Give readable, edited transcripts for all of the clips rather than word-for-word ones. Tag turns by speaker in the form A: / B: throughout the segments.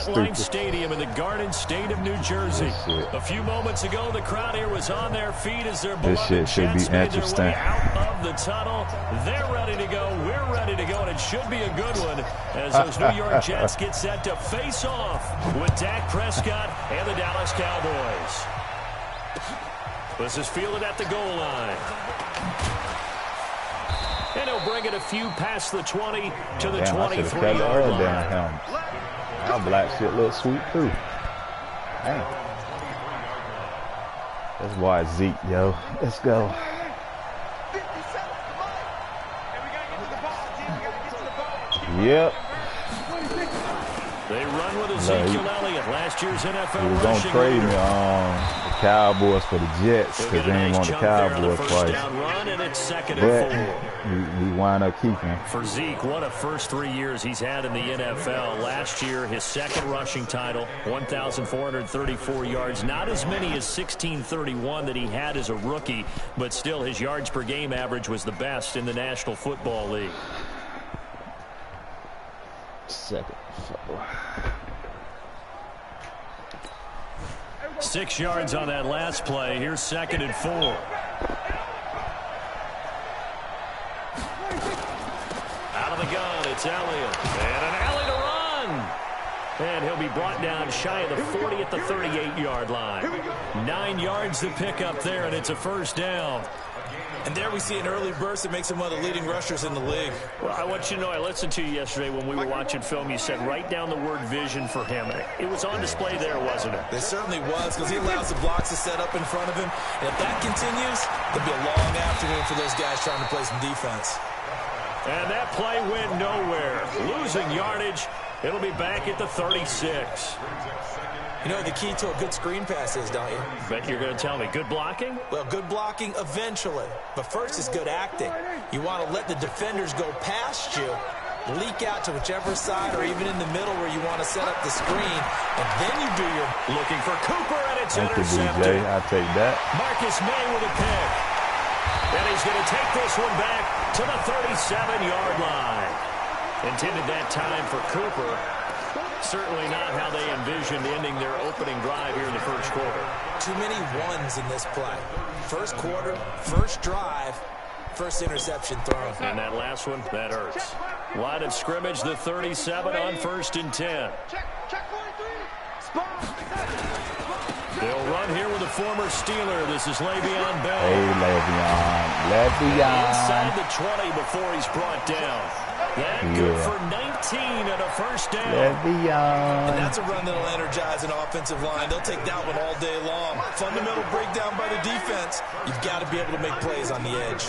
A: MetLife Stadium in the Garden State of New Jersey. A few moments ago, the crowd here was on their feet as their beloved Jets made their way out of the tunnel. They're ready to go. We're ready to go, and it should be a good one as those New York Jets get set to face off with Dak Prescott and the Dallas Cowboys. This is fielded at the goal line. And he'll bring it a few past the 20 to the 23-yard line.
B: Our black shit look sweet too. Damn. That's why Zeke, yo. Let's go. Yep.
A: They run with Ezekiel Elliott, last year's NFL
B: He was going to trade me the Cowboys for the Jets because they didn't want the Cowboys twice. But we wind up keeping him.
A: For Zeke, what a first 3 years he's had in the NFL. Last year, his second rushing title, 1,434 yards. Not as many as 1,631 that he had as a rookie, but still his yards per game average was the best in the National Football League.
B: Second.
A: 6 yards on that last play. Here's 2nd and 4. Out of the gun, it's Elliott. And an alley to run. And he'll be brought down shy of the 40 at the 38-yard line. 9 yards to pick up there, and it's a first down.
C: And there we see an early burst that makes him one of the leading rushers in the league.
A: Well, I want you to know, I listened to you yesterday when we were watching film. You said write down the word vision for him. It was on display there, wasn't it?
C: It certainly was, because he allows the blocks to set up in front of him. And if that continues, it'll be a long afternoon for those guys trying to play some defense.
A: And that play went nowhere. Losing yardage. It'll be back at the 36.
C: You know the key to a good screen pass is, don't you?
A: Bet you're going to tell me. Good blocking?
C: Well, good blocking eventually. But first is good acting. You want to let the defenders go past you, leak out to whichever side or even in the middle where you want to set up the screen, and then you do your
A: looking for Cooper, and it's intercepted.
B: Thank you, DJ. I'll take that.
A: Marcus May with a pick. And he's going to take this one back to the 37-yard line. Intended that time for Cooper. Certainly not how they envisioned ending their opening drive here in the first quarter.
C: Too many ones in this play. First quarter, first drive, first interception thrown.
A: And that last one, that hurts. Line of scrimmage, the 37 on 1st and 10. They'll run here with a former Steeler. This is Le'Veon Bell.
B: Hey, Le'Veon.
A: Inside the 20 before he's brought down. That good for 19 and a first down.
B: Le'Veon.
C: And that's a run that'll energize an offensive line. They'll take that one all day long. Fundamental breakdown by the defense. You've got to be able to make plays on the edge.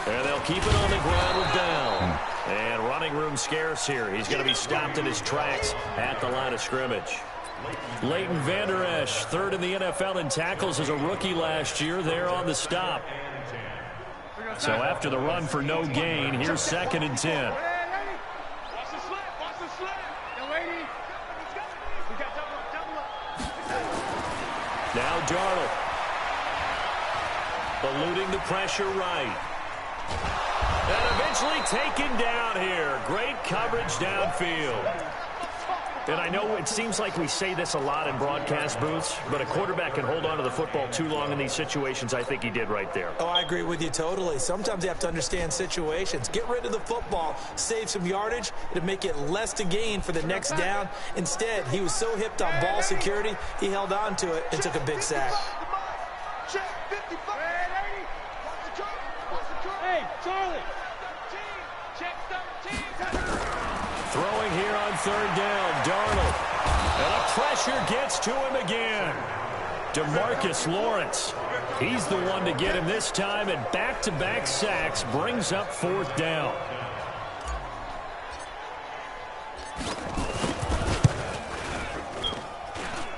A: And they'll keep it on the ground with Bell. And running room scarce here. He's going to be stopped in his tracks at the line of scrimmage. Leighton Vander Esch, 3rd in the NFL in tackles as a rookie last year. There on the stop. So after the run for no gain, here's 2nd and 10. Now Darnold. Eluding the pressure right. And eventually taken down here. Great coverage downfield. And I know it seems like we say this a lot in broadcast booths, but a quarterback can hold on to the football too long in these situations. I think he did right there.
C: Oh, I agree with you totally. Sometimes you have to understand situations. Get rid of the football, save some yardage, to make it less to gain for the next down. Instead, he was so hipped on ball security, he held on to it and took a big sack.
D: Hey, Charlie.
A: Throwing here on 3rd down, Darnold. And the pressure gets to him again. DeMarcus Lawrence. He's the one to get him this time, and back-to-back sacks brings up 4th down.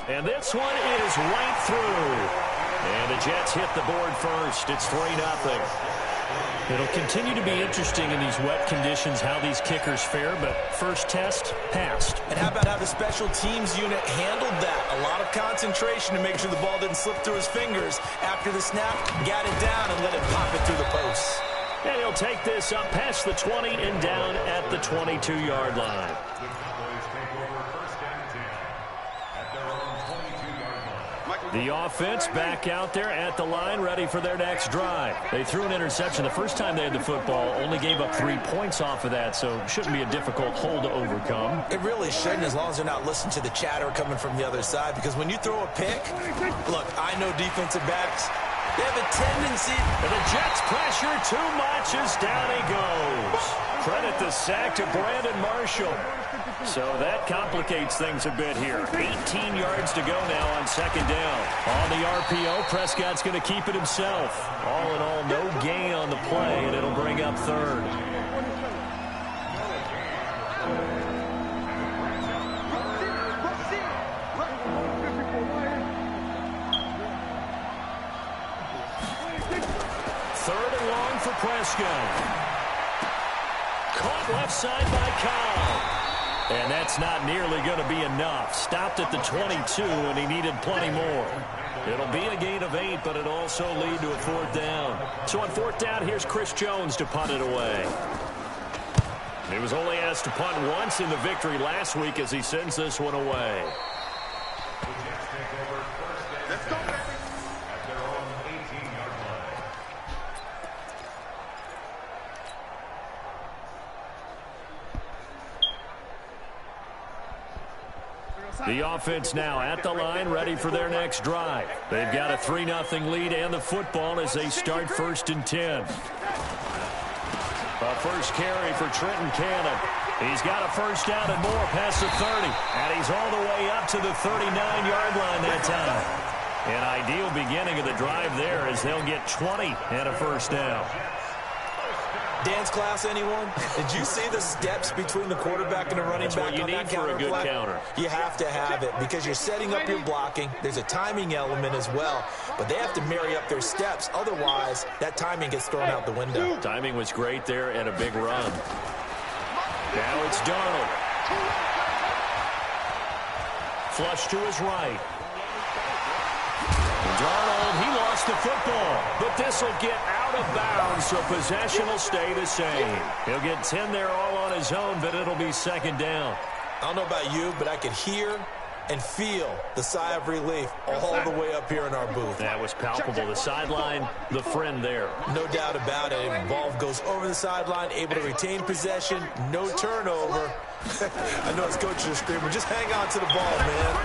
A: And this one is right through. And the Jets hit the board first. It's 3-0. It'll continue to be interesting in these wet conditions how these kickers fare, but first test, passed.
C: And how about how the special teams unit handled that? A lot of concentration to make sure the ball didn't slip through his fingers. After the snap, got it down and let it pop it through the posts.
A: And he'll take this up past the 20 and down at the 22-yard line. The offense back out there at the line, ready for their next drive. They threw an interception the first time they had the football, only gave up 3 points off of that, so shouldn't be a difficult hole to overcome.
C: It really shouldn't, as long as they're not listening to the chatter coming from the other side, because when you throw a pick, look, I know defensive backs, they have a tendency.
A: And the Jets pressure too much as down he goes. Credit the sack to Brandon Marshall. So that complicates things a bit here. 18 yards to go now on second down. On the RPO, Prescott's going to keep it himself. All in all, no gain on the play, and it'll bring up third. Third and long for Prescott. Caught left side by Kyle. And that's not nearly going to be enough. Stopped at the 22, and he needed plenty more. It'll be a gain of 8, but it'll also lead to a fourth down. So on fourth down, here's Chris Jones to punt it away. He was only asked to punt once in the victory last week as he sends this one away.
D: Let's go, baby.
A: The offense now at the line, ready for their next drive. They've got a 3-0 lead and the football as they start 1st and 10. A first carry for Trenton Cannon. He's got a first down and more past the 30. And he's all the way up to the 39-yard line that time. An ideal beginning of the drive there as they'll get 20 and a first down.
C: Dance class, anyone? Did you see the steps between the quarterback and the running back on that counter play?
A: That's what you need for a good counter.
C: You have to have it because you're setting up your blocking. There's a timing element as well, but they have to marry up their steps. Otherwise, that timing gets thrown out the window.
A: Timing was great there and a big run. Now it's Darnold. Flush to his right. Darnold, he lost the football, but this will get out of bounds, so possession will stay the same. He'll get 10 there all on his own, but it'll be second down.
C: I don't know about you, but I could hear and feel the sigh of relief all the way up here in our booth.
A: That was palpable. The sideline, the friend there.
C: No doubt about it. Ball goes over the sideline, able to retain possession, no turnover. I know his coach is screaming, just hang on to the ball, man.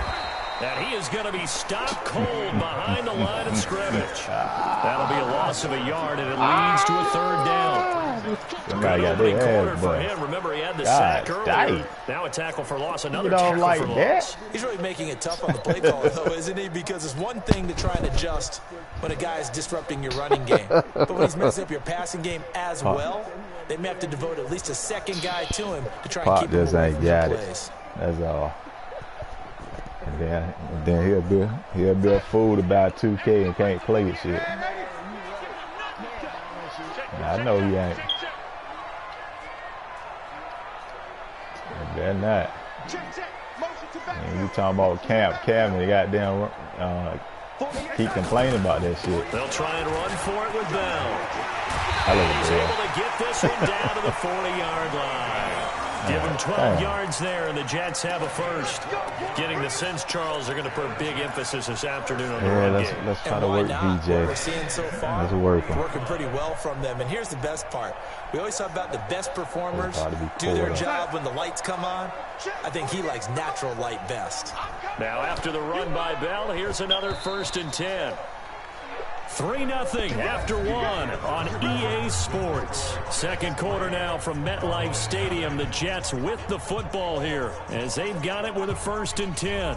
A: And he is going to be stopped cold behind the line of scrimmage. That'll be a loss of a yard, and it leads to a third down.
B: Somebody got
A: Good
B: their
A: quarter
B: ass,
A: for
B: but
A: him. Remember, he had the sack earlier.
B: dang.
A: Now a tackle for loss, another
B: You don't
A: tackle
B: like
A: for
B: that?
A: loss.
C: He's really making it tough on the play caller, though, isn't he? Because it's one thing to try and adjust when a guy is disrupting your running game. But when he's messing up your passing game as well, they may have to devote at least a second guy to him to try and keep him away from the plays.
B: That's all. And then he'll be a fool about 2K and can't play it shit. I know he ain't. They're not. And you talking about Cam and they goddamn keep complaining about that shit.
A: They'll try and run for it with Bell.
B: He's
A: able to get this one down to the 40-yard line. Give him 12 yards there, and the Jets have a first. Getting the sense, Charles, they're going to put a big emphasis this afternoon on the run game.
B: Let's try to work BJ.
C: What we're seeing so far,
B: Let's work
C: working pretty well from them. And here's the best part. We always talk about the best performers do their job when the lights come on. I think he likes natural light best.
A: Now after the run by Bell, here's another 1st and 10. 3-0 after one on EA Sports. Second quarter now from MetLife Stadium. The Jets with the football here as they've got it with a 1st and 10.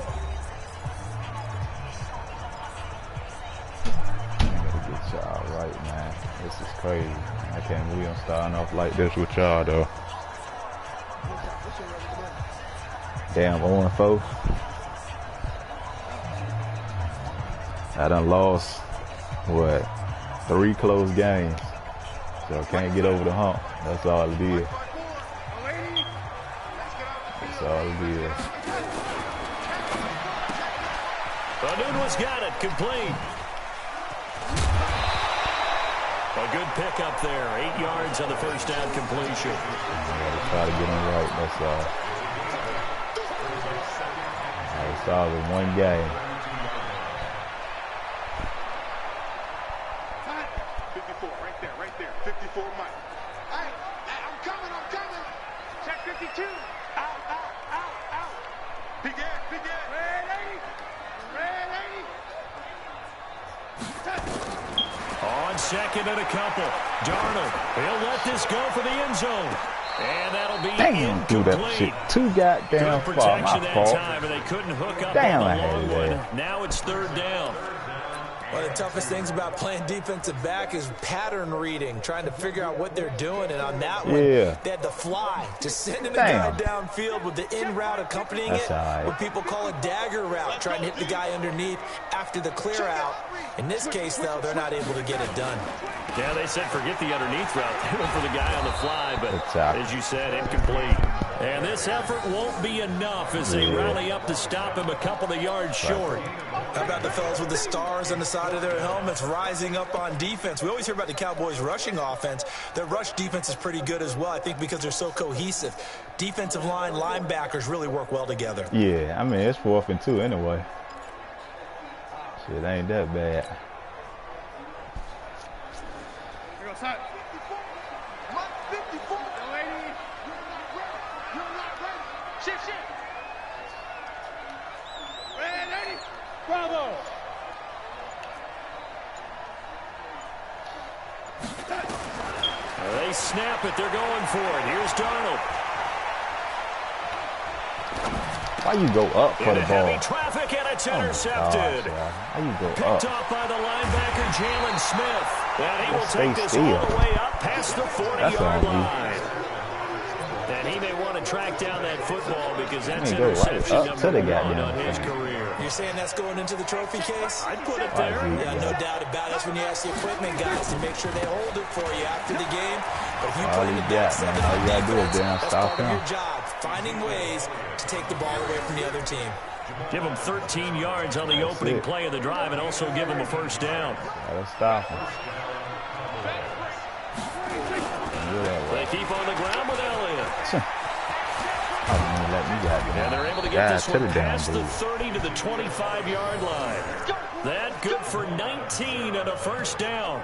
B: Get y'all right, man. This is crazy. I can't believe I'm starting off like this with y'all, though. Damn, 0-4. I done lost, 3 close games. So I can't get over the hump. That's all it is. That's all it is.
A: Nunez got it complete. A good pickup there. 8 yards on the first down completion.
B: Try to get him right. That's all. It's all in one game.
D: 54, right there. 54, Mike. Hey, I'm coming. Check 52. Out. Big ass. Red 80.
A: On second and a couple. Darnold, he'll let this go for the end zone. And that'll be
B: do that shit too goddamn far. My fault.
A: Time, and they couldn't hook up
B: Damn,
A: on
B: I
A: the
B: had
A: long
B: that.
A: one. Now it's third down.
C: One of the toughest things about playing defensive back is pattern reading, trying to figure out what they're doing. And on that one, they had to fly, just sending a guy downfield with the in route accompanying it, what people call a dagger route, trying to hit the guy underneath after the clear out. In this case, though, they're not able to get it done.
A: Yeah, they said forget the underneath route. They went for the guy on the fly, but as you said, incomplete. And this effort won't be enough as they rally up to stop him a couple of yards short.
C: How about the fellas with the stars on the side of their helmets rising up on defense? We always hear about the Cowboys' rushing offense. Their rush defense is pretty good as well, I think, because they're so cohesive. Defensive line, linebackers really work well together.
B: Yeah, I mean, it's 4th and 2 anyway. Shit ain't that bad.
D: Here goes Hut. 54. Yo, lady. You're not ready. Shift. Red 80. Bravo.
A: They snap it. They're going for it. Here's Darnold.
B: Why you go up for the ball?
A: Heavy traffic, and it's intercepted.
B: How you go
A: Picked
B: up?
A: off by the linebacker, Jalen Smith. And he will take this all the way up past the 40-yard line. And he may want to track down that football because that's interception number 1 on his career.
C: You're saying that's going into the trophy case?
A: I'd put it there.
C: Yeah, no doubt about it. That's when you ask the equipment guys to make sure they hold it for you after the game. But if you play the back seven on defense, that's part of your job, finding ways to take the ball away from the other team.
A: Give them 13 yards on the opening play of the drive and also give them a first down.
B: Let's stop him.
A: They keep on the ground with Elliott.
B: And
A: they're able to get this one past the 30 to the 25-yard line. That good for 19 and a first down.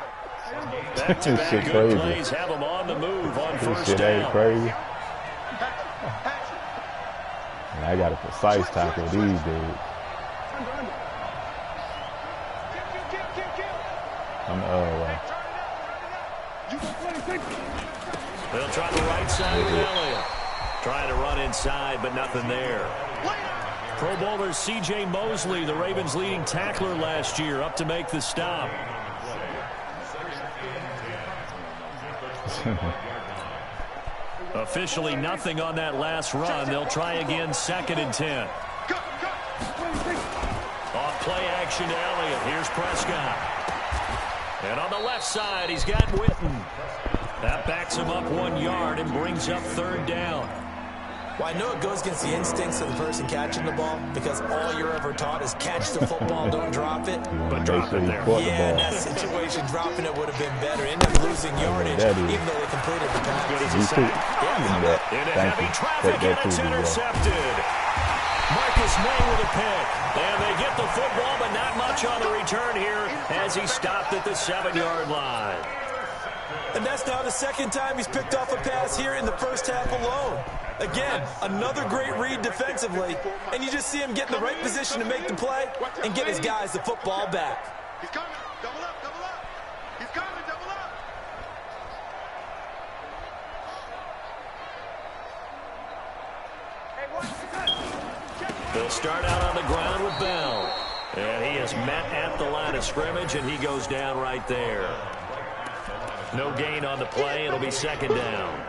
A: Back-to-back good plays have them on the move on first down.
B: Crazy. And I got a precise tackle with these dudes. I'm the other way.
A: They'll try the right side with Elliott. Trying to run inside, but nothing there. Pro Bowler C.J. Mosley, the Ravens' leading tackler last year, up to make the stop. Officially nothing on that last run. They'll try again, 2nd and 10. Off play action to Elliott. Here's Prescott. And on the left side, he's got Witten. That backs him up 1 yard and brings up third down.
C: Well, I know it goes against the instincts of the person catching the ball because all you're ever taught is catch the football, don't drop it.
A: But drop it there.
C: Yeah, in that situation, dropping it would have been better. End up losing yardage, even though they completed the pass.
A: Good as a sack. Into heavy traffic, and it's intercepted. Marcus May with a pick. And they get the football, but not much on the return here as he stopped at the 7-yard line.
C: And that's now the 2nd time he's picked off a pass here in the first half alone. Again, another great read defensively, and you just see him get in the right position to make the play and get his guys the football back.
D: He's coming. Double up. He's coming. Double up.
A: They'll start out on the ground with Bell. And he is met at the line of scrimmage, and he goes down right there. No gain on the play. It'll be 2nd down.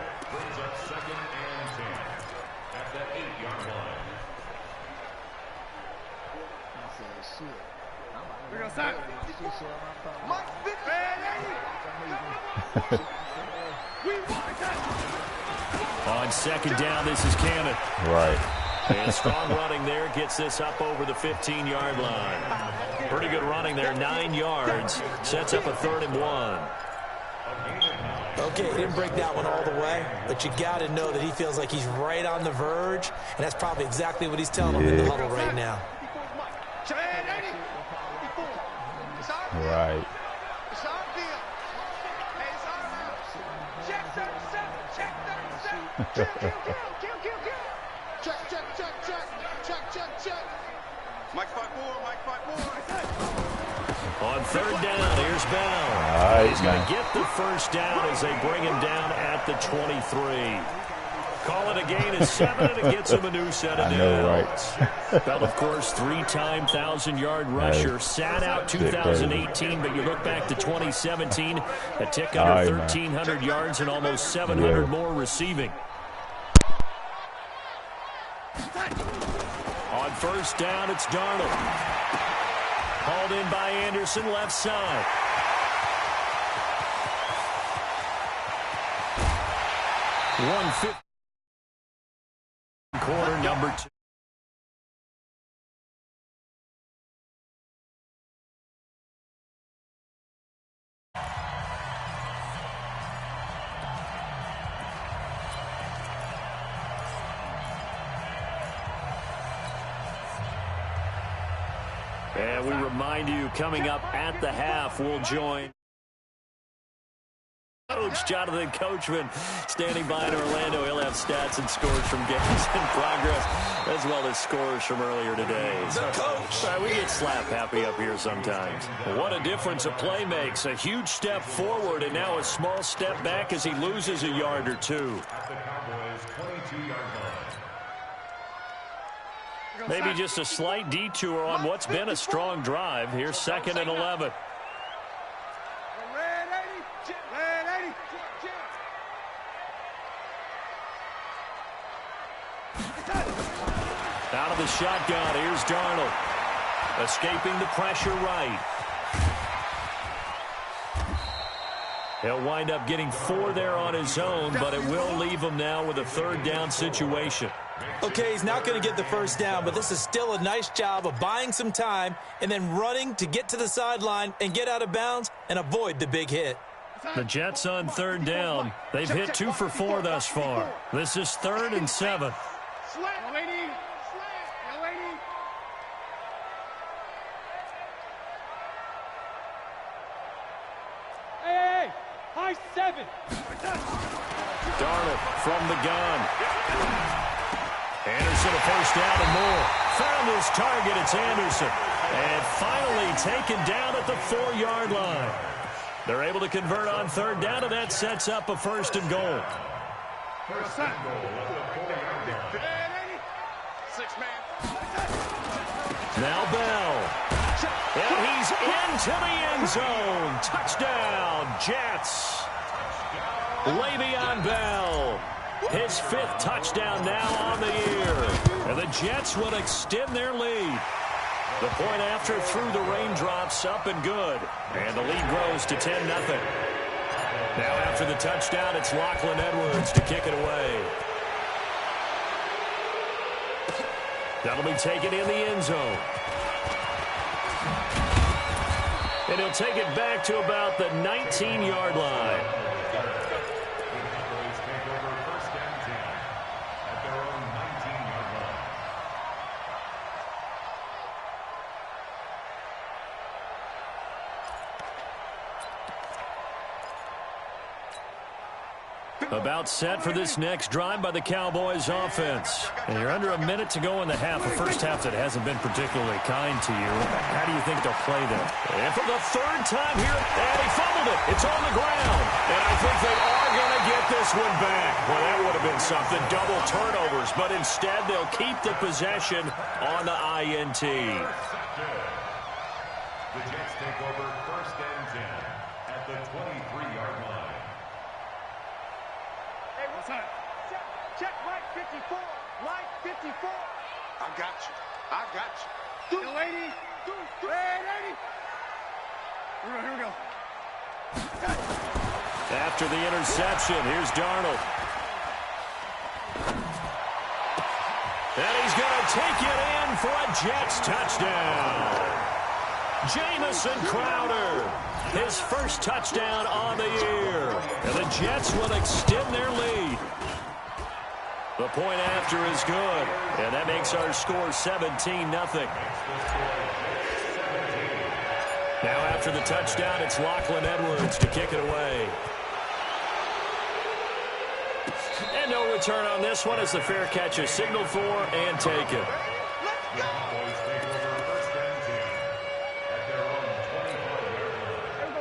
A: On 2nd down, this is Cannon.
B: Right.
A: And strong running there gets this up over the 15-yard line. Pretty good running there, 9 yards. Sets up a 3rd and 1.
C: Okay, he didn't break that one all the way, but you got to know that he feels like he's right on the verge, and that's probably exactly what he's telling him in the huddle right now.
B: Right.
D: Mike 5-4, Mike 5-4.
A: On third down, here's Bell. He's going to get the first down as they bring him down at the 23. Call it a gain of 7, and it gets him a new set of downs.
B: Right?
A: Bell, of course, 3-time 1,000-yard rusher. Sat out 2018, but you look back to 2017, a tick under 1,300 yards and almost 700 more receiving. On first down, it's Darnold. Called in by Anderson, left side. Quarter number 2. And we remind you, coming up at the half, we'll join Coach Jonathan Coachman standing by in Orlando. He'll have stats and scores from games in progress, as well as scores from earlier today.
C: The coach.
A: We get slap happy up here sometimes. What a difference a play makes. A huge step forward and now a small step back as he loses a yard or two. Maybe just a slight detour on what's been a strong drive. Here's 2nd and 11. Out of the shotgun, here's Darnold. Escaping the pressure right. He'll wind up getting 4 there on his own, but it will leave him now with a 3rd down situation.
C: Okay, he's not going to get the first down, but this is still a nice job of buying some time and then running to get to the sideline and get out of bounds and avoid the big hit.
A: The Jets on 3rd down. They've hit 2 for 4 thus far. This is 3rd and 7.
D: Hey, high 7.
A: Darnold from the gun. Anderson a first down and more. Found his target. It's Anderson. And finally taken down at the 4-yard line. They're able to convert on 3rd down, and that sets up a 1st and goal. Now Bell. And he's into the end zone. Touchdown, Jets. Le'Veon Bell. His 5th touchdown now on the year. And the Jets will extend their lead. The point after through the raindrops, up and good. And the lead grows to 10-0. Now after the touchdown, it's Lachlan Edwards to kick it away. That'll be taken in the end zone. And he'll take it back to about the 19-yard line. About set for this next drive by the Cowboys offense. And you're under a minute to go in the half, a first half that hasn't been particularly kind to you. How do you think they'll play that? And for the 3rd time here, and he fumbled it. It's on the ground. And I think they are going to get this one back. Well, that would have been something, double turnovers. But instead, they'll keep the possession on the INT.
E: The Jets take over 1st and 10 at the 23-yard line.
D: Check right 54. Right 54.
F: I got you. I got you.
D: Yo, 80. 80. Here we go.
A: After the interception, here's Darnold. And he's going to take it in for a Jets touchdown. Jamison Crowder. his first touchdown on the year. And the Jets will extend their lead. The point after is good, and that makes our score 17-0. Now after the touchdown, it's Lachlan Edwards to kick it away. And no return on this one as the fair catch is signaled for and taken.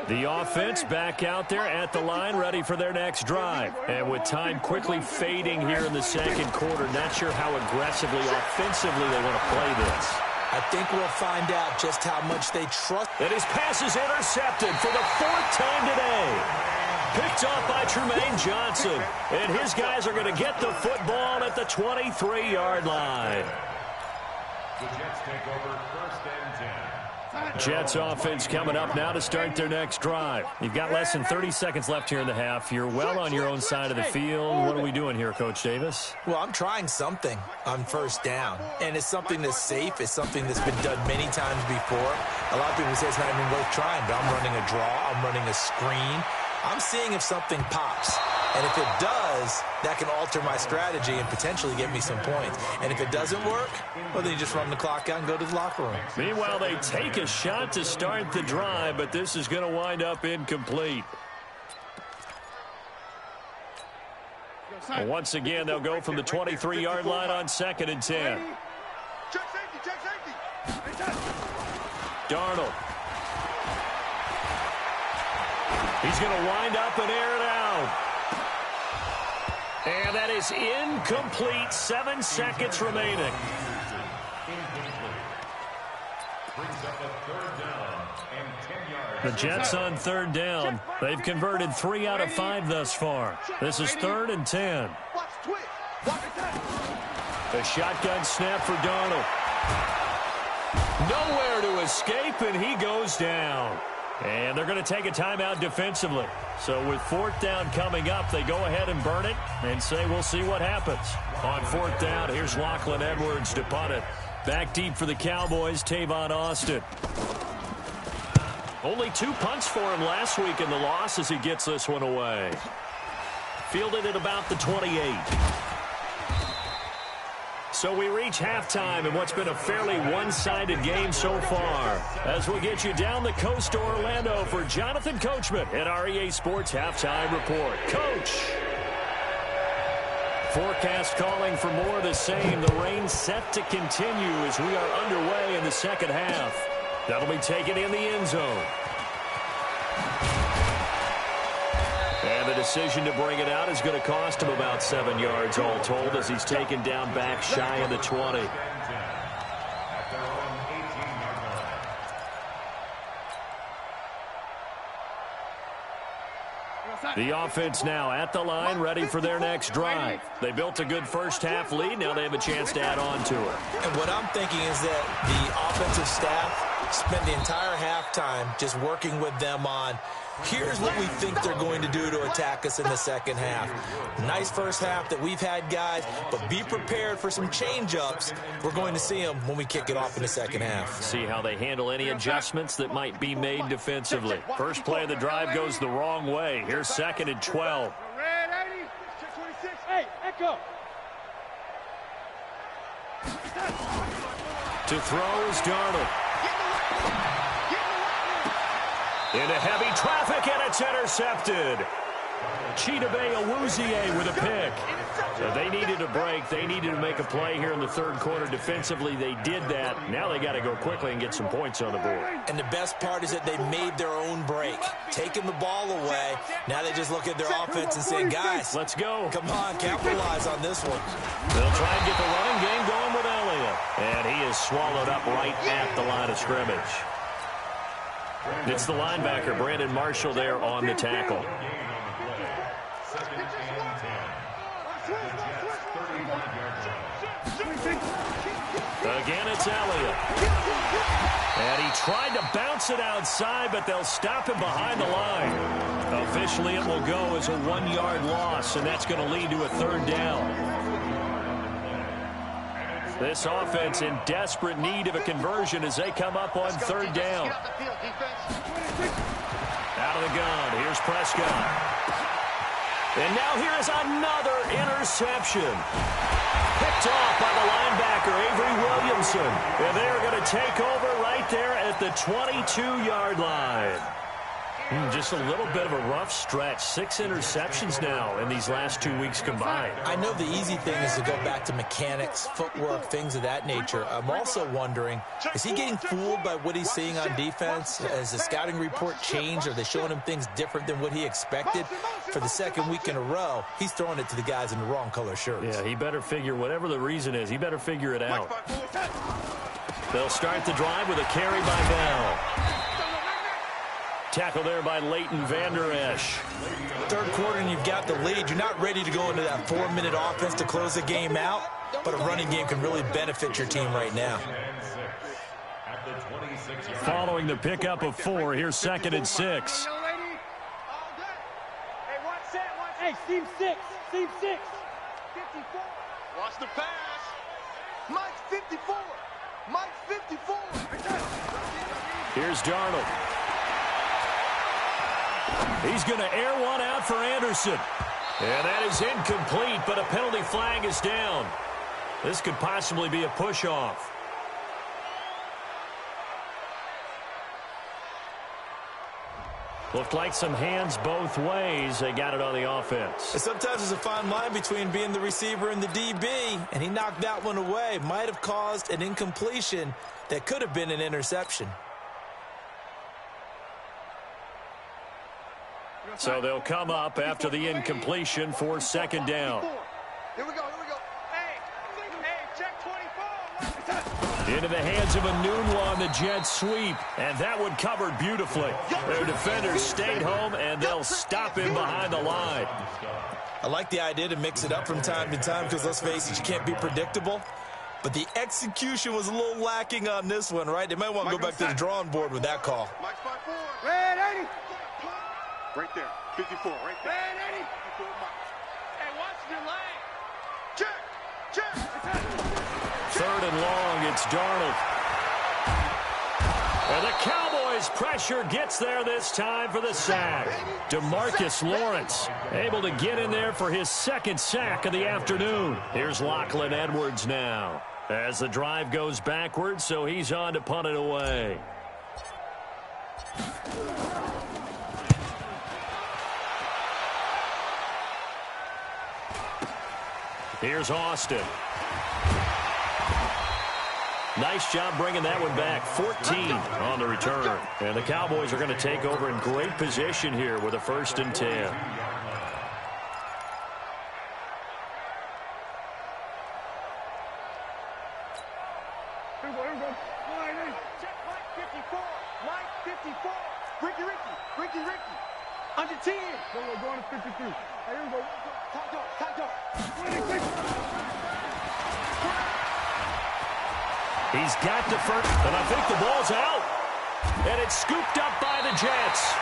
A: The offense back out there at the line, ready for their next drive. And with time quickly fading here in the second quarter, not sure how aggressively, offensively they want to play this.
C: I think we'll find out just how much they trust.
A: And his pass is intercepted for the 4th time today. Picked off by Tremaine Johnson. And his guys are going to get the football at the 23-yard line.
E: The Jets take over 1st and 10.
A: Jets offense coming up now to start their next drive. You've got less than 30 seconds left here in the half. You're well on your own side of the field. What are we doing here, Coach Davis?
C: Well, I'm trying something on first down. And it's something that's safe. It's something that's been done many times before. A lot of people say it's not even worth trying, but I'm running a draw. I'm running a screen. I'm seeing if something pops. And if it does, that can alter my strategy and potentially get me some points. And if it doesn't work, well, then you just run the clock out and go to the locker room.
A: Meanwhile, they take a shot to start the drive, but this is going to wind up incomplete. And once again, they'll go from the 23-yard line on 2nd and 10.
F: Check safety.
A: Darnold. He's going to wind up and air it out. And that is incomplete. 7 seconds remaining. The Jets on 3rd down. They've converted 3 out of 5 thus far. This is 3rd and 10. A shotgun snap for Darnold. Nowhere to escape, and he goes down. And they're going to take a timeout defensively. So with 4th down coming up, they go ahead and burn it and say we'll see what happens. On 4th down, here's Lachlan Edwards to punt it. Back deep for the Cowboys, Tavon Austin. Only 2 punts for him last week in the loss as he gets this one away. Fielded at about the 28. So we reach halftime in what's been a fairly one-sided game so far. As we'll get you down the coast to Orlando for Jonathan Coachman at our EA Sports Halftime Report. Coach! Forecast calling for more of the same. The rain set to continue as we are underway in the second half. That'll be taken in the end zone. And the decision to bring it out is going to cost him about 7 yards all told as he's taken down back shy of the 20. The offense now at the line, ready for their next drive. They built a good first half lead. Now they have a chance to add on to it.
C: And what I'm thinking is that the offensive staff spent the entire halftime just working with them on here's what we think they're going to do to attack us in the second half. Nice first half that we've had, guys, but be prepared for some change-ups. We're going to see them when we kick it off in the second half.
A: See how they handle any adjustments that might be made defensively. First play of the drive goes the wrong way. Here's 2nd and 12.
D: Hey, Echo.
A: To throw is Darnold. Into heavy traffic, and it's intercepted. Chidobe Awuzie with a pick. So they needed a break. They needed to make a play here in the third quarter. Defensively, they did that. Now they got to go quickly and get some points on the board.
C: And the best part is that they made their own break, taking the ball away. Now they just look at their offense and say, guys,
A: let's go.
C: Come on, capitalize on this one.
A: They'll try and get the running game going with Elliott. And he is swallowed up right at the line of scrimmage. It's the linebacker, Brandon Marshall, there on the tackle. Again, it's Elliott. And he tried to bounce it outside, but they'll stop him behind the line. Officially, it will go as a 1-yard loss, and that's going to lead to a 3rd down. This offense in desperate need of a conversion as they come up on 3rd down. Out of the gun, here's Prescott. And now here is another interception. Picked off by the linebacker, Avery Williamson. And they're going to take over right there at the 22-yard line. Just a little bit of a rough stretch. 6 interceptions now in these last 2 weeks combined.
C: I know the easy thing is to go back to mechanics, footwork, things of that nature. I'm also wondering, is he getting fooled by what he's seeing on defense? Has the scouting report changed? Are they showing him things different than what he expected? For the second week in a row, he's throwing it to the guys in the wrong color shirts.
A: Yeah, he better figure, whatever the reason is, he better figure it out. They'll start the drive with a carry by Bell. Tackle there by Leighton Vander Esch.
C: Third quarter and you've got the lead. You're not ready to go into that 4-minute offense to close the game out, but a running game can really benefit your team right now.
A: Following the pickup of 4, here's 2nd and 6.
D: Hey, Steve 6. Steve 6. 54.
F: Watch the pass. Mike's 54. Mike's 54.
A: Here's Darnold. He's going to air one out for Anderson. And that is incomplete, but a penalty flag is down. This could possibly be a push-off. Looked like some hands both ways. They got it on the offense.
C: And sometimes there's a fine line between being the receiver and the DB, and he knocked that one away. Might have caused an incompletion that could have been an interception.
A: So they'll come up after the incompletion for 2nd down.
F: Here we go. Hey, check 24.
A: Into the hands of Enunwa on the jet sweep. And that one covered beautifully. Their defenders stayed home, and they'll stop him behind the line.
C: I like the idea to mix it up from time to time because, let's face it, you can't be predictable. But the execution was a little lacking on this one, right? They might want to go back to the drawing board with that call.
F: Mike's 54.
D: Red 80.
F: Right there. 54. Right there.
D: Red 80.
F: 54 Mike.
D: Hey, watch your lane.
F: Check.
A: 3rd and long, it's Darnold. And the Cowboys' pressure gets there this time for the sack. DeMarcus Lawrence able to get in there for his 2nd sack of the afternoon. Here's Lachlan Edwards now as the drive goes backwards, so he's on to punt it away. Here's Austin. Nice job bringing that one back. 14 on the return. And the Cowboys are going to take over in great position here with a 1st and 10.
F: Here we go. Check Mike 54. Mike 54. Ricky. Under 10.
D: We're going to 53. Hey, here we go. Top.
A: He's got the first, and I think the ball's out. And it's scooped up by the Jets.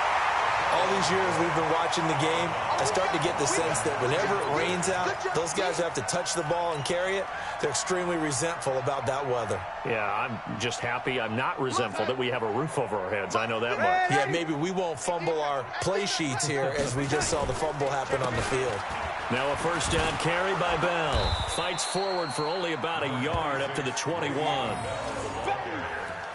C: All these years we've been watching the game, I start to get the sense that whenever it rains out, those guys who have to touch the ball and carry it, they're extremely resentful about that weather.
A: Yeah, I'm just happy. I'm not resentful that we have a roof over our heads. I know that much.
C: Yeah, maybe we won't fumble our play sheets here as we just saw the fumble happen on the field.
A: Now a 1st down carry by Bell. Fights forward for only about a yard up to the 21.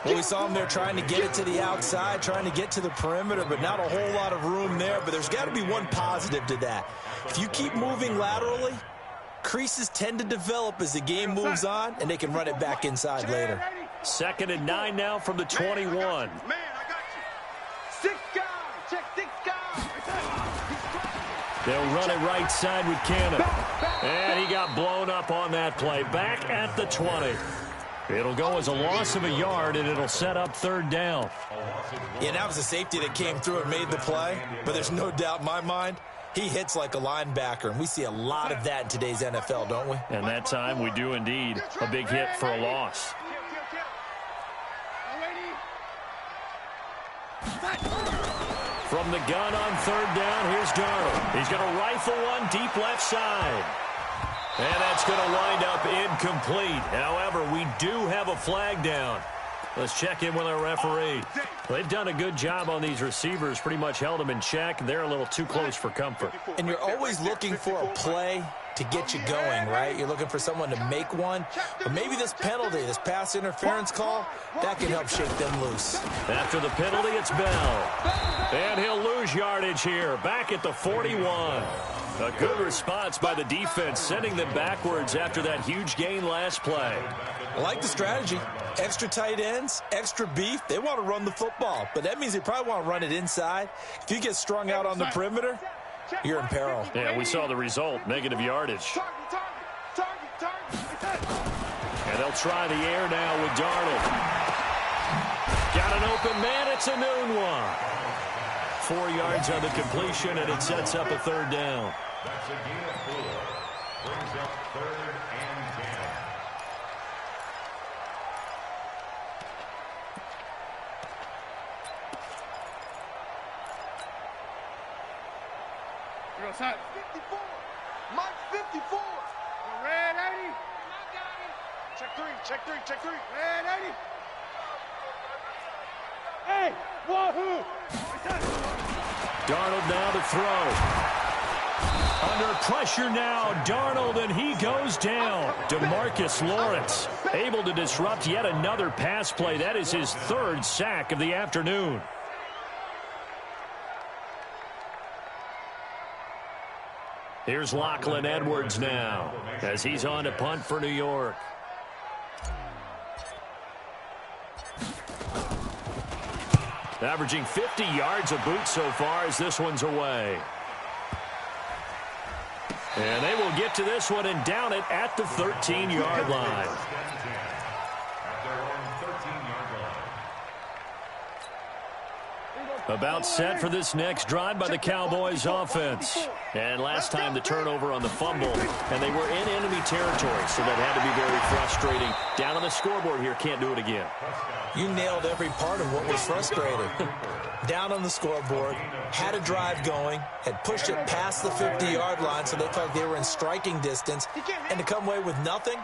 C: Well, we saw him there trying to get it to the outside, trying to get to the perimeter, but not a whole lot of room there. But there's got to be one positive to that. If you keep moving laterally, creases tend to develop as the game moves on, and they can run it back inside later.
A: 2nd and 9 now from the 21.
F: Man, I got you. 6 guys. Check 6 guys.
A: They'll run it right side with Cannon. And he got blown up on that play. Back at the 20. It'll go as a loss of a yard, and it'll set up 3rd down.
C: Yeah, that was a safety that came through and made the play. But there's no doubt in my mind, he hits like a linebacker. And we see a lot of that in today's NFL, don't we?
A: And that time we do indeed. A big hit for a loss. From the gun on 3rd down, here's Darnold. He's going to rifle one deep left side. And that's going to wind up incomplete. However, we do have a flag down. Let's check in with our referee. They've done a good job on these receivers, pretty much held them in check. They're a little too close for comfort.
C: And you're always looking for a play to get you going, right? You're looking for someone to make one. Or maybe this penalty, this pass interference call, that can help shake them loose.
A: After the penalty, it's Bell. And he'll lose yardage here, back at the 41. A good response by the defense, sending them backwards after that huge gain last play.
C: I like the strategy. Extra tight ends, extra beef. They want to run the football, but that means they probably want to run it inside. If you get strung out on the perimeter, you're in peril.
A: Yeah, we saw the result, negative yardage. And they'll try the air now with Darnold. Got an open man, it's a noon one. 4 yards on the completion, and it sets up a third down.
E: That's a gain of 4. Brings up 3rd and 10.
F: You go outside. 54. Mike 54. Red 80. Check 3. Check 3. Check 3. Red 80. Hey, wahoo!
A: Darnold now to throw. Under pressure now, Darnold, and he goes down. DeMarcus Lawrence able to disrupt yet another pass play. That is his 3rd sack of the afternoon. Here's Lachlan Edwards now as he's on to punt for New York. Averaging 50 yards a boot so far as this one's away. And they will get to this one and down it at the 13-yard line. About set for this next drive by the Cowboys offense. And last time the turnover on the fumble, and they were in enemy territory, so that had to be very frustrating. Down on the scoreboard here, can't do it again.
C: You nailed every part of what was frustrating. Down on the scoreboard, had a drive going, had pushed it past the 50-yard line so they felt like they were in striking distance, and to come away with nothing,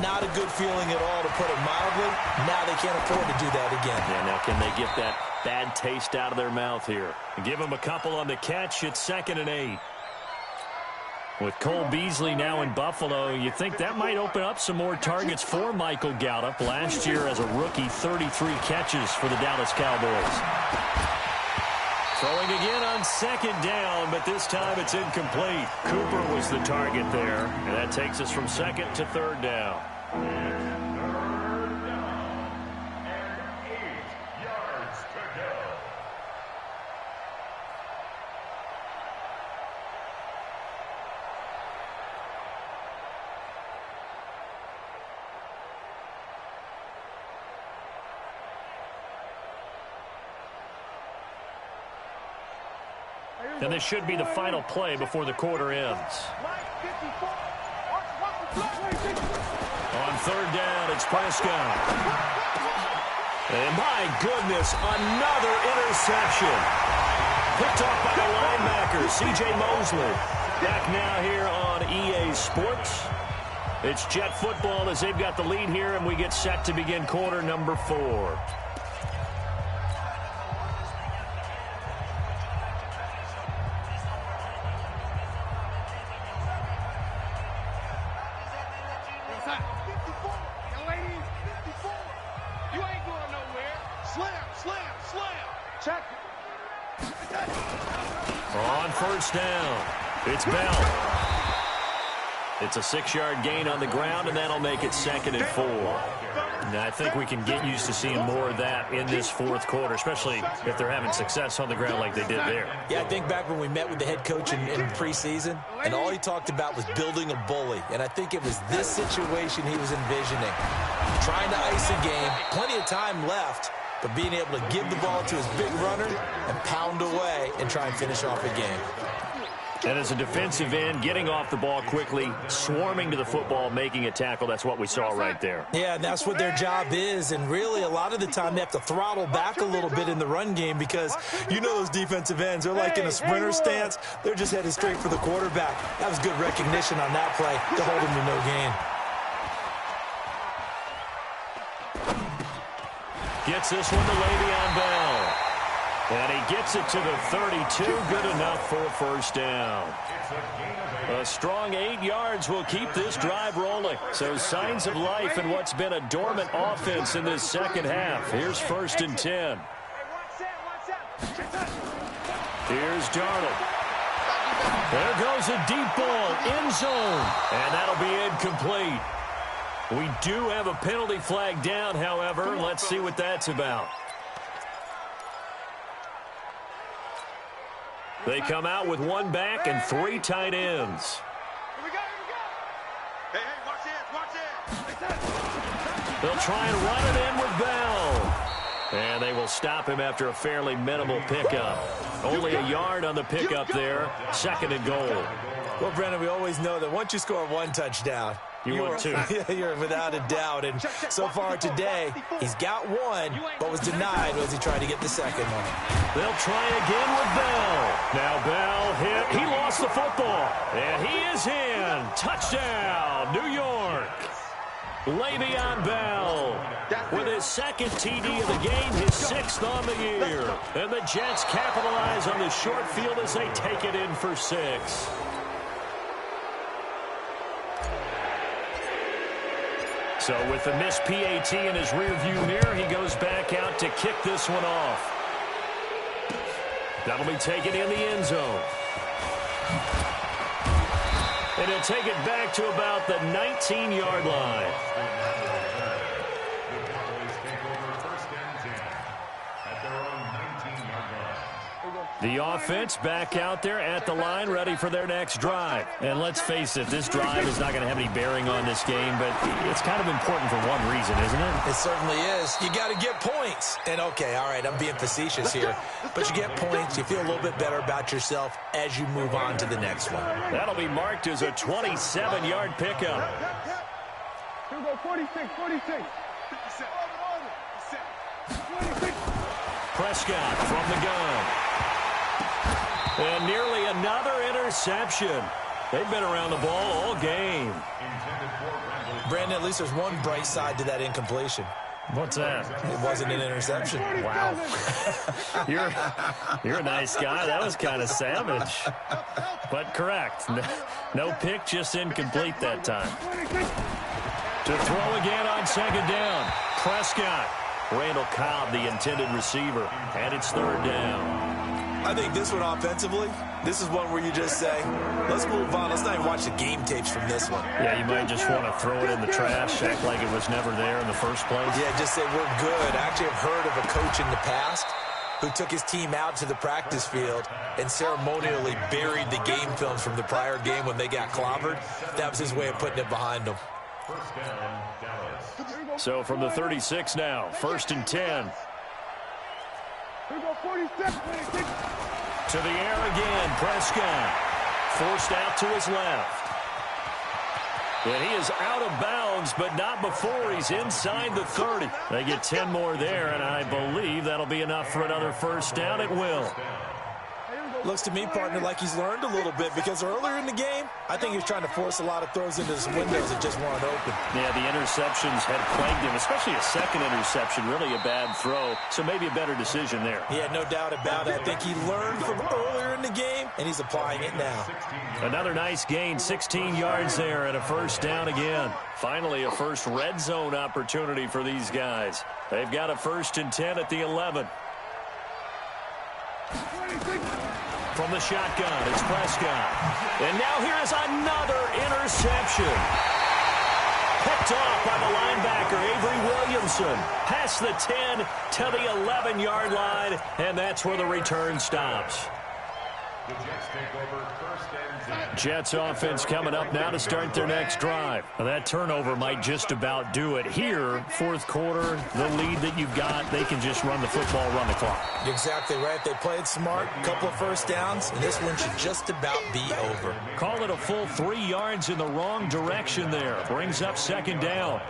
C: not a good feeling at all, to put it mildly. Now they can't afford to do that again.
A: Yeah, now can they get that bad taste out of their mouth here? Give them a couple on the catch. It's 2nd and 8. With Cole Beasley now in Buffalo, you think that might open up some more targets for Michael Gallup. Last year as a rookie, 33 catches for the Dallas Cowboys. Throwing again on 2nd down, but this time it's incomplete. Cooper was the target there, and that takes us from 2nd to 3rd down. And this should be the final play before the quarter ends. On 3rd down, it's Prescott. And my goodness, another interception. Picked off by the linebacker, C.J. Mosley. Back now here on EA Sports. It's Jet football as they've got the lead here, and we get set to begin quarter number 4. On 1st down, it's Bell. It's a 6-yard gain on the ground, and that'll make it 2nd and 4. Now, I think we can get used to seeing more of that in this 4th quarter, especially if they're having success on the ground like they did there.
C: Yeah, I think back when we met with the head coach in preseason, and all he talked about was building a bully. And I think it was this situation he was envisioning. Trying to ice a game, plenty of time left, but being able to give the ball to his big runner and pound away and try and finish off a game.
A: And as a defensive end, getting off the ball quickly, swarming to the football, making a tackle, that's what we saw right there.
C: Yeah, and that's what their job is. And really, a lot of the time, they have to throttle back a little bit in the run game because you know those defensive ends, they're like in a sprinter stance. They're just headed straight for the quarterback. That was good recognition on that play to hold him to no gain.
A: Gets this one to Le'Veon Bell. And he gets it to the 32. Good enough for a first down. A strong 8 yards will keep this drive rolling. So signs of life in what's been a dormant offense in this second half. Here's 1st and 10. Here's Darnold. There goes a deep ball, end zone. And that'll be incomplete. We do have a penalty flag down, however. Let's see what that's about. They come out with 1 back and 3 tight ends.
F: Here we go. Hey, watch this.
A: They'll try and run it in with Bell. And they will stop him after a fairly minimal pickup. Only a yard on the pickup there. 2nd and goal.
C: Well, Brendan, we always know that once you score 1 touchdown,
A: you're
C: you're without a doubt. And so far today, he's got 1, but was denied as he tried to get the 2nd one.
A: They'll try again with Bell. Now Bell hit. He lost the football. And he is in. Touchdown, New York. Le'Veon Bell with his 2nd TD of the game, his 6th on the year. And the Jets capitalize on the short field as they take it in for 6. So with the missed PAT in his rearview mirror, he goes back out to kick this one off. That'll be taken in the end zone. And he'll take it back to about the 19-yard line. The offense back out there at the line, ready for their next drive. And let's face it, this drive is not going to have any bearing on this game, but it's kind of important for one reason, isn't it?
C: It certainly is. You got to get points. And, okay, all right, I'm being facetious here, but you get points, you feel a little bit better about yourself as you move on to the next one.
A: That'll be marked as a 27-yard pickup.
D: Here we go, 46.
A: Prescott from the gun. And nearly another interception. They've been around the ball all game.
C: Brandon, at least there's one bright side to that incompletion.
A: What's that?
C: It wasn't an interception.
A: Wow. You're a nice guy. That was kind of savage. But correct. No pick, just incomplete that time. To throw again on 2nd down. Prescott. Randall Cobb, the intended receiver. And it's 3rd down.
C: I think this one offensively, this is one where you just say, let's move on. Let's not even watch the game tapes from this one.
A: Yeah, you might just want to throw it in the trash, act like it was never there in the first place.
C: Yeah, just say we're good. I actually have heard of a coach in the past who took his team out to the practice field and ceremonially buried the game films from the prior game when they got clobbered. That was his way of putting it behind them.
A: So from the 36 now, 1st and 10.
D: Here we go, 46.
A: To the air again, Prescott. Forced out to his left. And he is out of bounds, but not before he's inside the 30. They get 10 more there, and I believe that'll be enough for another first down. It will.
C: Looks to me, partner, like he's learned a little bit because earlier in the game, I think he was trying to force a lot of throws into his windows that just weren't open.
A: Yeah, the interceptions had plagued him, especially a 2nd interception, really a bad throw. So maybe a better decision there.
C: Yeah, no doubt about it. I think he learned from earlier in the game, and he's applying it now.
A: Another nice gain, 16 yards there and a first down again. Finally, a first red zone opportunity for these guys. They've got a 1st and 10 at the 11. From the shotgun, it's Prescott. And now here is another interception. Picked off by the linebacker, Avery Williamson. Past the 10 to the 11-yard line, and that's where the return stops.
E: The Jets take over 1st and 10.
A: Jets offense coming up now to start their next drive. Now that turnover might just about do it. Here, 4th quarter, the lead that you've got, they can just run the football, run the clock.
C: You're exactly right. They played smart, a couple of first downs, and this one should just about be over.
A: Call it a full 3 yards in the wrong direction there. Brings up 2nd down.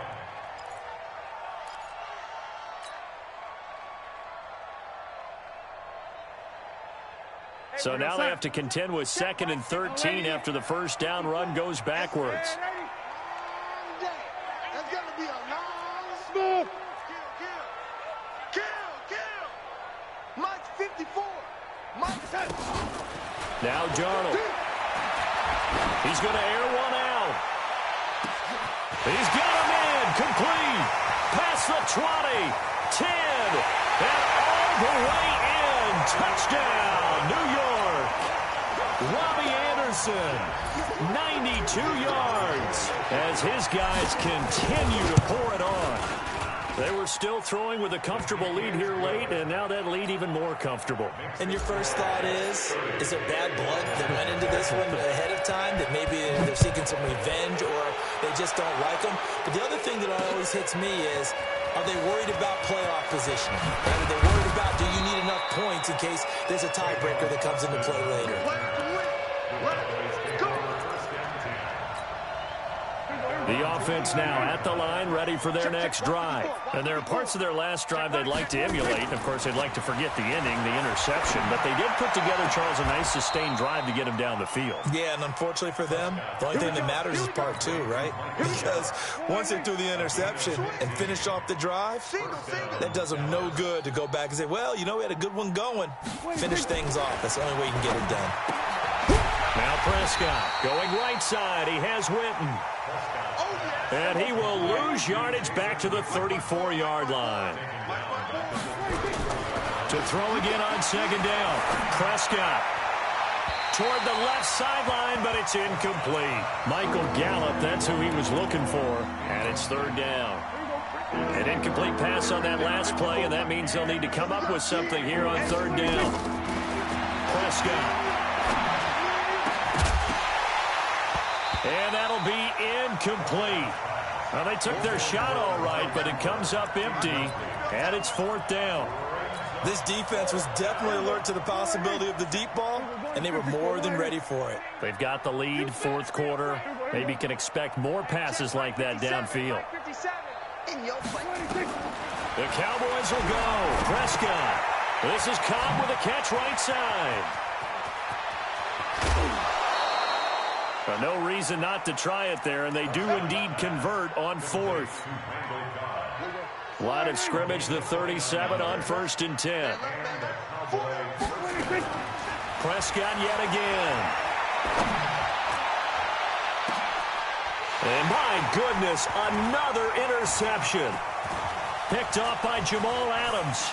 A: So now they have to contend with 2nd and 13 after the first down run goes backwards.
F: That's going to be a long smooth.
A: Now Darnold. He's going to air one out. He's got him in. Complete. Past the 20. 10. And all the way in. Touchdown, New York. Robbie Anderson, 92 yards, as his guys continue to pour it on. They were still throwing with a comfortable lead here late, and now that lead even more comfortable.
C: And your first thought is there bad blood that went into this one ahead of time, that maybe they're seeking some revenge or they just don't like them? But the other thing that always hits me is, are they worried about playoff position? Are they worried about, do you need enough points in case there's a tiebreaker that comes into play later?
A: The offense now at the line, ready for their next drive. And there are parts of their last drive they'd like to emulate. And, of course, they'd like to forget the inning, the interception. But they did put together, Charles, a nice sustained drive to get him down the field.
C: Yeah, and unfortunately for them, the only thing that matters is part two, right? Because once they threw the interception and finished off the drive, that does them no good to go back and say, well, you know, we had a good one going. Finish things off. That's the only way you can get it done.
A: Now Prescott going right side. He has Witten. And he will lose yardage back to the 34-yard line. To throw again on second down. Prescott toward the left sideline, but it's incomplete. Michael Gallup, that's who he was looking for. And it's third down. An incomplete pass on that last play, and that means they'll need to come up with something here on third down. Prescott. And that'll be incomplete. Well, they took their shot all right, but it comes up empty, and it's fourth down.
C: This defense was definitely alert to the possibility of the deep ball, and they were more than ready for it.
A: They've got the lead, fourth quarter. Maybe can expect more passes like that downfield. The Cowboys will go. Prescott. This is Cobb with a catch right side. No reason not to try it there, and they do indeed convert on fourth. Line of scrimmage, the 37 on 1st and 10. Prescott yet again. And my goodness, another interception. Picked off by Jamal Adams.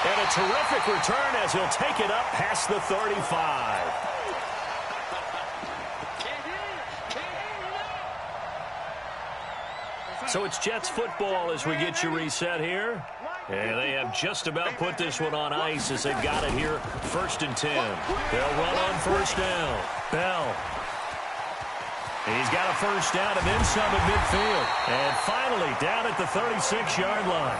A: And a terrific return as he'll take it up past the 35. So it's Jets football as we get you reset here. And they have just about put this one on ice as they've got it here, 1st and 10. They'll run on first down. Bell. He's got a first down and then some at midfield. And finally down at the 36-yard line.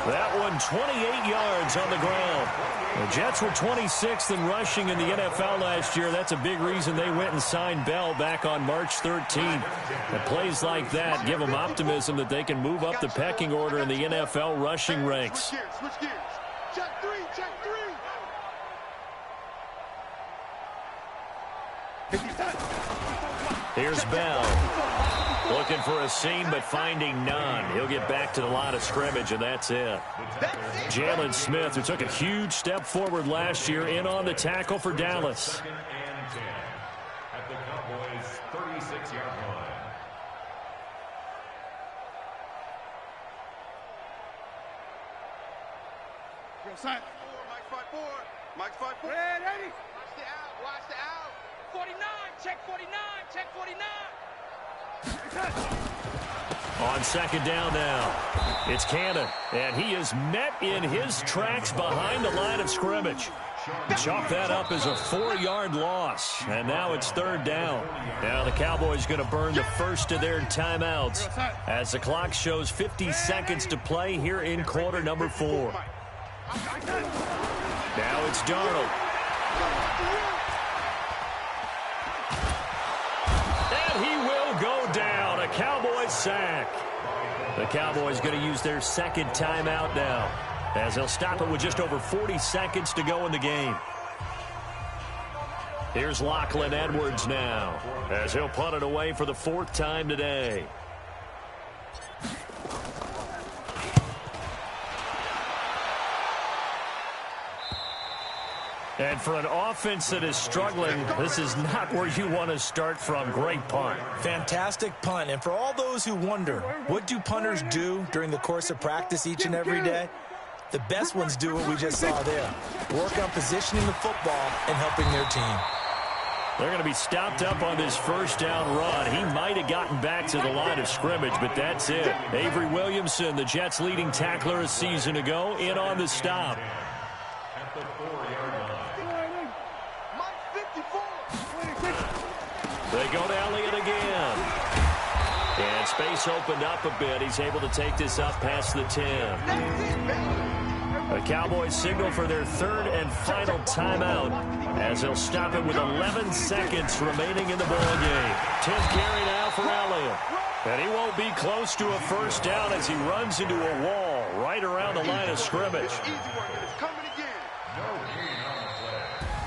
A: That one 28 yards on the ground. The Jets were 26th in rushing in the NFL last year. That's a big reason they went and signed Bell back on March 13th. And plays like that give them optimism that they can move up the pecking order in the NFL rushing ranks.
F: Switch gears. Check three.
A: Here's Bell. Looking for a seam, but finding none. He'll get back to the line of scrimmage, and that's it. Jalen Smith, who took a huge step forward last year, in on the tackle for Dallas.
E: At the Cowboys' 36-yard line.
F: Yo, son. Mike's 5-4. Red 80. Watch the out. 49. Check 49.
A: On second down now, it's Cannon, and he is met in his tracks behind the line of scrimmage. Chalk that up as a 4-yard loss, and now it's third down. Now the Cowboys going to burn the first of their timeouts as the clock shows 50 seconds to play here in quarter number 4. Now it's Darnold. And he will go down. A Cowboys sack. The Cowboys going to use their second timeout now, as they'll stop it with just over 40 seconds to go in the game. Here's Lachlan Edwards now, as he'll punt it away for the 4th time today. And for an offense that is struggling, this is not where you want to start from. Great punt.
C: Fantastic punt. And for all those who wonder, what do punters do during the course of practice each and every day? The best ones do what we just saw there. Work on positioning the football and helping their team.
A: They're going to be stopped up on this first down run. He might have gotten back to the line of scrimmage, but that's it. Avery Williamson, the Jets' leading tackler a season ago, in on the stop.
E: At the 4-yard line.
A: They go to Elliott again. And space opened up a bit. He's able to take this up past the 10. The Cowboys signal for their third and final timeout as they'll stop it with 11 seconds remaining in the ball game. 10th carry now for Elliott. And he won't be close to a first down as he runs into a wall right around the line of scrimmage.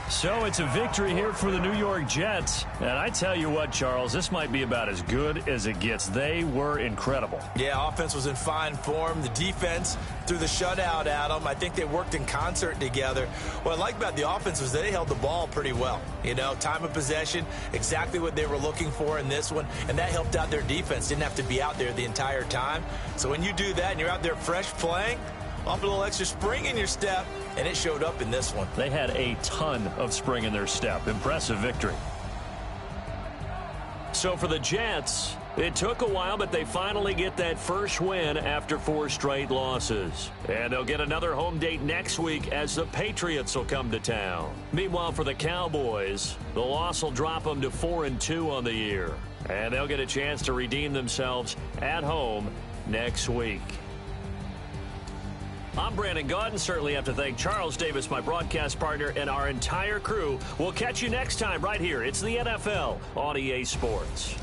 A: So it's a victory here for the New York Jets. And I tell you what, Charles, this might be about as good as it gets. They were incredible.
C: Yeah, offense was in fine form. The defense threw the shutout at them. I think they worked in concert together. What I like about the offense was they held the ball pretty well. You know, time of possession, exactly what they were looking for in this one. And that helped out their defense. Didn't have to be out there the entire time. So when you do that and you're out there fresh playing, off a little extra spring in your step, and it showed up in this one.
A: They had a ton of spring in their step. Impressive victory. So for the Jets, it took a while, but they finally get that first win after 4 straight losses. And they'll get another home date next week as the Patriots will come to town. Meanwhile, for the Cowboys, the loss will drop them to 4-2 on the year. And they'll get a chance to redeem themselves at home next week. I'm Brandon Gaudin. Certainly have to thank Charles Davis, my broadcast partner, and our entire crew. We'll catch you next time right here. It's the NFL on EA Sports.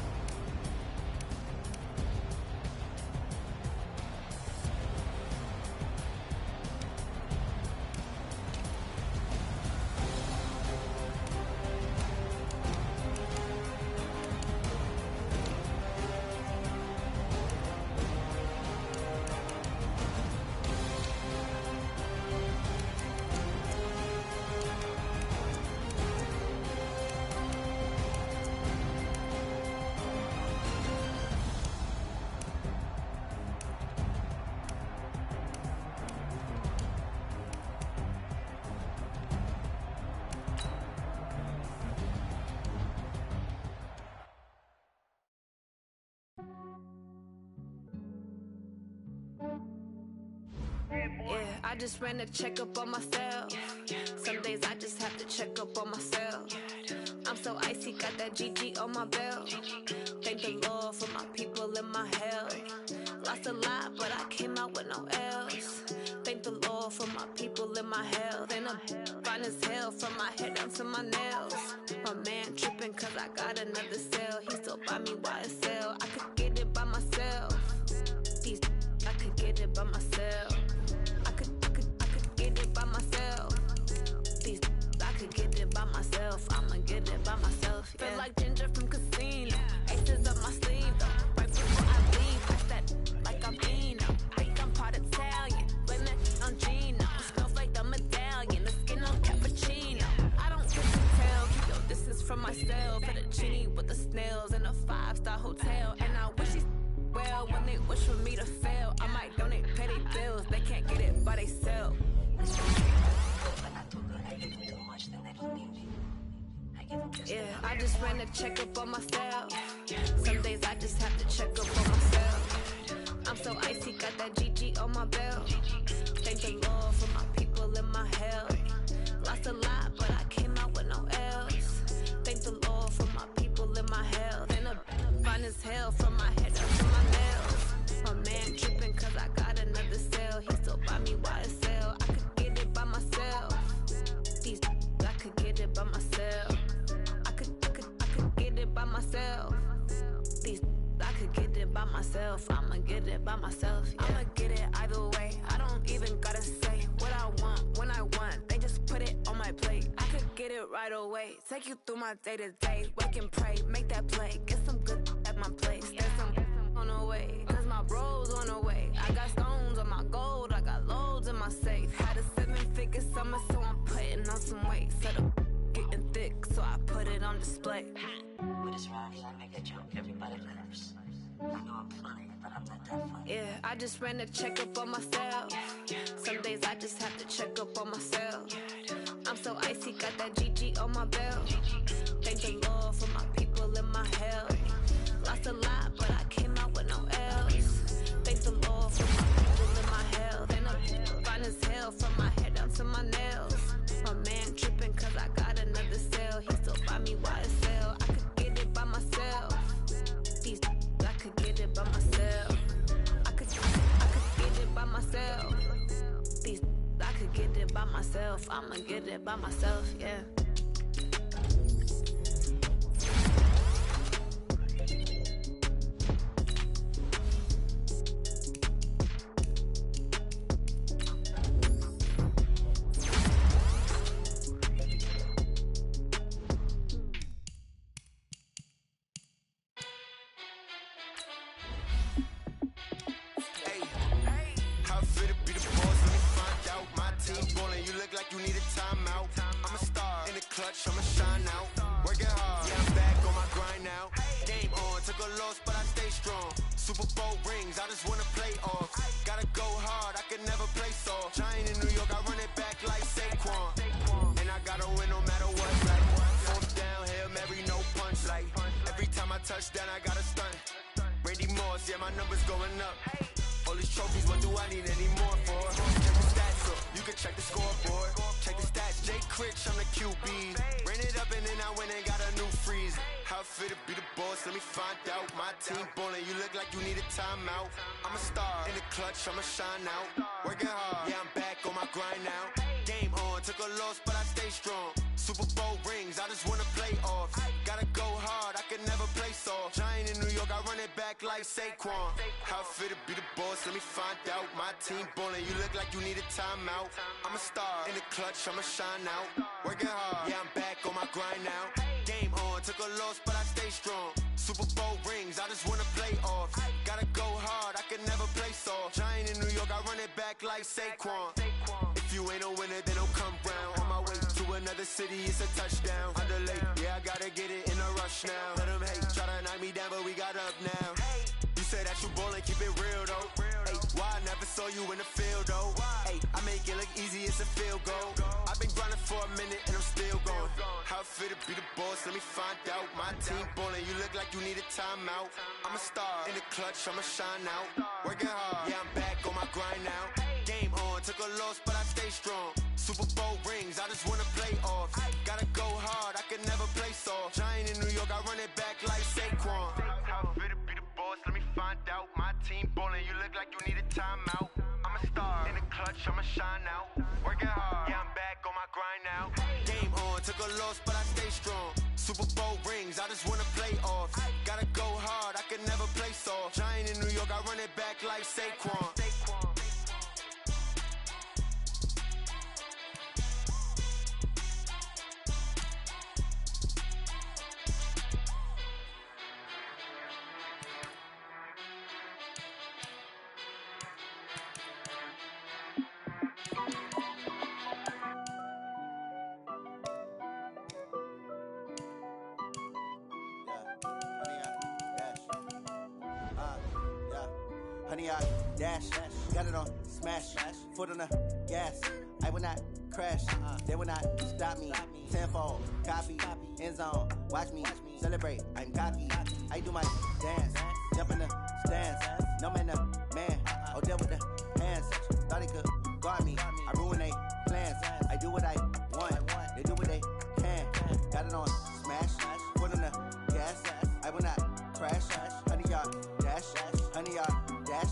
G: I just ran a checkup on myself. Some days I just have to check up on myself. I'm so icy, got that GG on my belt. Thank the Lord for my people and my health. Lost a lot, but I came out with no else. Thank the Lord for my people and my health. And I'm fine as hell from my head down to my nails. My man tripping cause I got another cell. He still buy me YSL. I could get it by myself. I could get it by myself. I could get it by myself. I could get it by myself. I'ma get it by myself. Yeah. Feel like Ginger from Casino. Aces up my sleeve though. Right before I leave, I said like I'm Eno. Think I'm part Italian. Blame that on Gino. Smells like the medallion. The skin on cappuccino. I don't get to tell. Keep your distance from myself. Fettuccine with the snails in a 5-star hotel. And I wish he's well when they wish for me to fail. I might donate petty bills. They can't get it by themselves. Yeah, I just ran a checkup on myself. Some days I just have to check up on myself. I'm so icy, got that GG on my belt. Thank the Lord for my people and my health. Lost a lot, but I came out with no else. Thank the Lord for my people and my health. And I'm fine as hell from my head up to my nails. My man tripping cause I got another cell. He still buy me YSL. I could get it by myself. I could get it by myself. I could get it by myself. I could get it by myself. I'ma get it by myself. Yeah. I'ma get it either way. I don't even gotta say what I want when I want. They just put it on my plate. I could get it right away. Take you through my day to day. Wake and pray, make that play. Get some good at my place. There's some on the way, cause my bro's on the way. I got stones on my gold. I got loads in my safe. Had a 7-figure summer, so I'm putting on some weight. Said display.
H: With his rhymes, I make a joke, everybody laughs. I know I'm funny, but I'm not that funny.
G: Yeah, I just ran a checkup on myself. Some days I just have to check up on myself. I'm so icy, got that GG on my belt. Thank the Lord for my people in my health. Lost a lot, but I came out with no L's. Thank the Lord for my people in my health. And I'm fine as hell from my head down to my nails. My man tripping cause I got another cell. He still buy me YSL. I could get it by myself. These I could get it by myself. I could get it by myself. These I could get it by myself. I'ma get it by myself, yeah.
I: I'ma shine out, working hard, yeah, I'm back on my grind now. Game on, took a loss, but I stay strong. Super Bowl rings, I just wanna play off. Gotta go hard, I can never play soft. Giant in New York, I run it back like Saquon. And I gotta win no matter what, like fourth down, Hail Mary, no punch. Like every time I touch down, I gotta stunt. Randy Moss, yeah, my numbers going up. All these trophies, what do I need any more for? Check the stats up, you can check the scoreboard. Check the stats, Jay Critch, I'm the QB. Ran it up and then I went and got a new freeze. How it feel to be the boss, let me find out. My team ballin', you look like you need a timeout. I'm a star, in the clutch, I'ma shine out. Working hard, yeah, I'm back on my grind now. Game on, took a loss, but I stay strong. Super Bowl rings, I just wanna play off. Gotta go hard, I can never play soft. Giant in New York, I run it back like Saquon. How it feel to be the boss, let me find out. My team ballin', you look like you need a timeout. I'm a star, in the clutch, I'ma shine out. Working hard, yeah, I'm back on my grind now. Game on, took a loss, but I stay strong. Super Bowl rings, I just wanna play off. Gotta go hard, I can never play soft. Giant in New York, I run it back like Saquon. If you ain't a winner, then don't come round. On my way to another city, it's a touchdown. Underlay, yeah, I gotta get it in a rush now. Let them hate, try to knock me down, but we got up now. You say that you ballin', keep it real though. Ay, why I never saw you in the field though? Ay, I make it look easy, it's a field goal. I've been grinding for a minute and I'm still going. How it feel to be the boss, let me find out. My team ballin', you look like you need a timeout. I'm a star, in the clutch, I'ma shine out. Working hard, yeah, I'm back on my grind now. Game on, took a loss, but I stay strong. Super Bowl rings, I just wanna play off. Gotta go hard, I can never play soft. Giant in New York, I run it back like Saquon. How it feel to be the boss, let me find out. My team ballin', you look like you need a timeout. I'm a star, in the clutch, I'ma shine out. Working hard, yeah, I'm back on my grind now. Game on, took a loss, but I stay strong. Super Bowl rings, I just wanna play off. Gotta go hard, I can never play soft. Giant in New York, I run it back like Saquon.
J: Honey, I dash, got it on smash, foot on the gas. I will not crash, they will not stop me. Tenfold, copy, end zone, watch me celebrate. I'm cocky, I do my dance, jump in the stands. No man, the man, oh, deal with the hands. Thought he could guard me, I ruin they plans. I do what I want, they do what they can. Got it on smash, foot on the gas. I will not crash, honey, y'all dash, honey, y'all dash,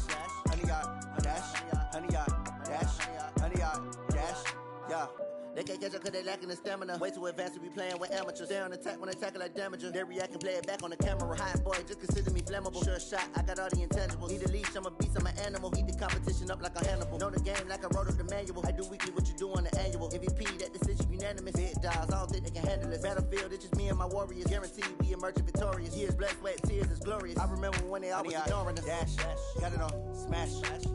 J: honey, y'all dash, honey, y'all dash, honey, y'all dash, yeah. They can't catch up cause they lacking the stamina. Way too advanced to be playing with amateurs. Stay on attack when they tackle like damager. They react and play it back on the camera. Hot boy, just consider me flammable. Sure shot, I got all the intangibles. Need a leash, I'm a beast, I'm an animal. Heat the competition up like a Hannibal. Know the game like I wrote up the manual. I do weekly what you do on the annual. MVP, that decision unanimous. Big dials, I don't think they can handle it. Battlefield, it's just me and my warriors. Guaranteed we emerging victorious. Years, blood, sweat, tears is glorious. I remember when they always ignoring us. Dash, got it on smash,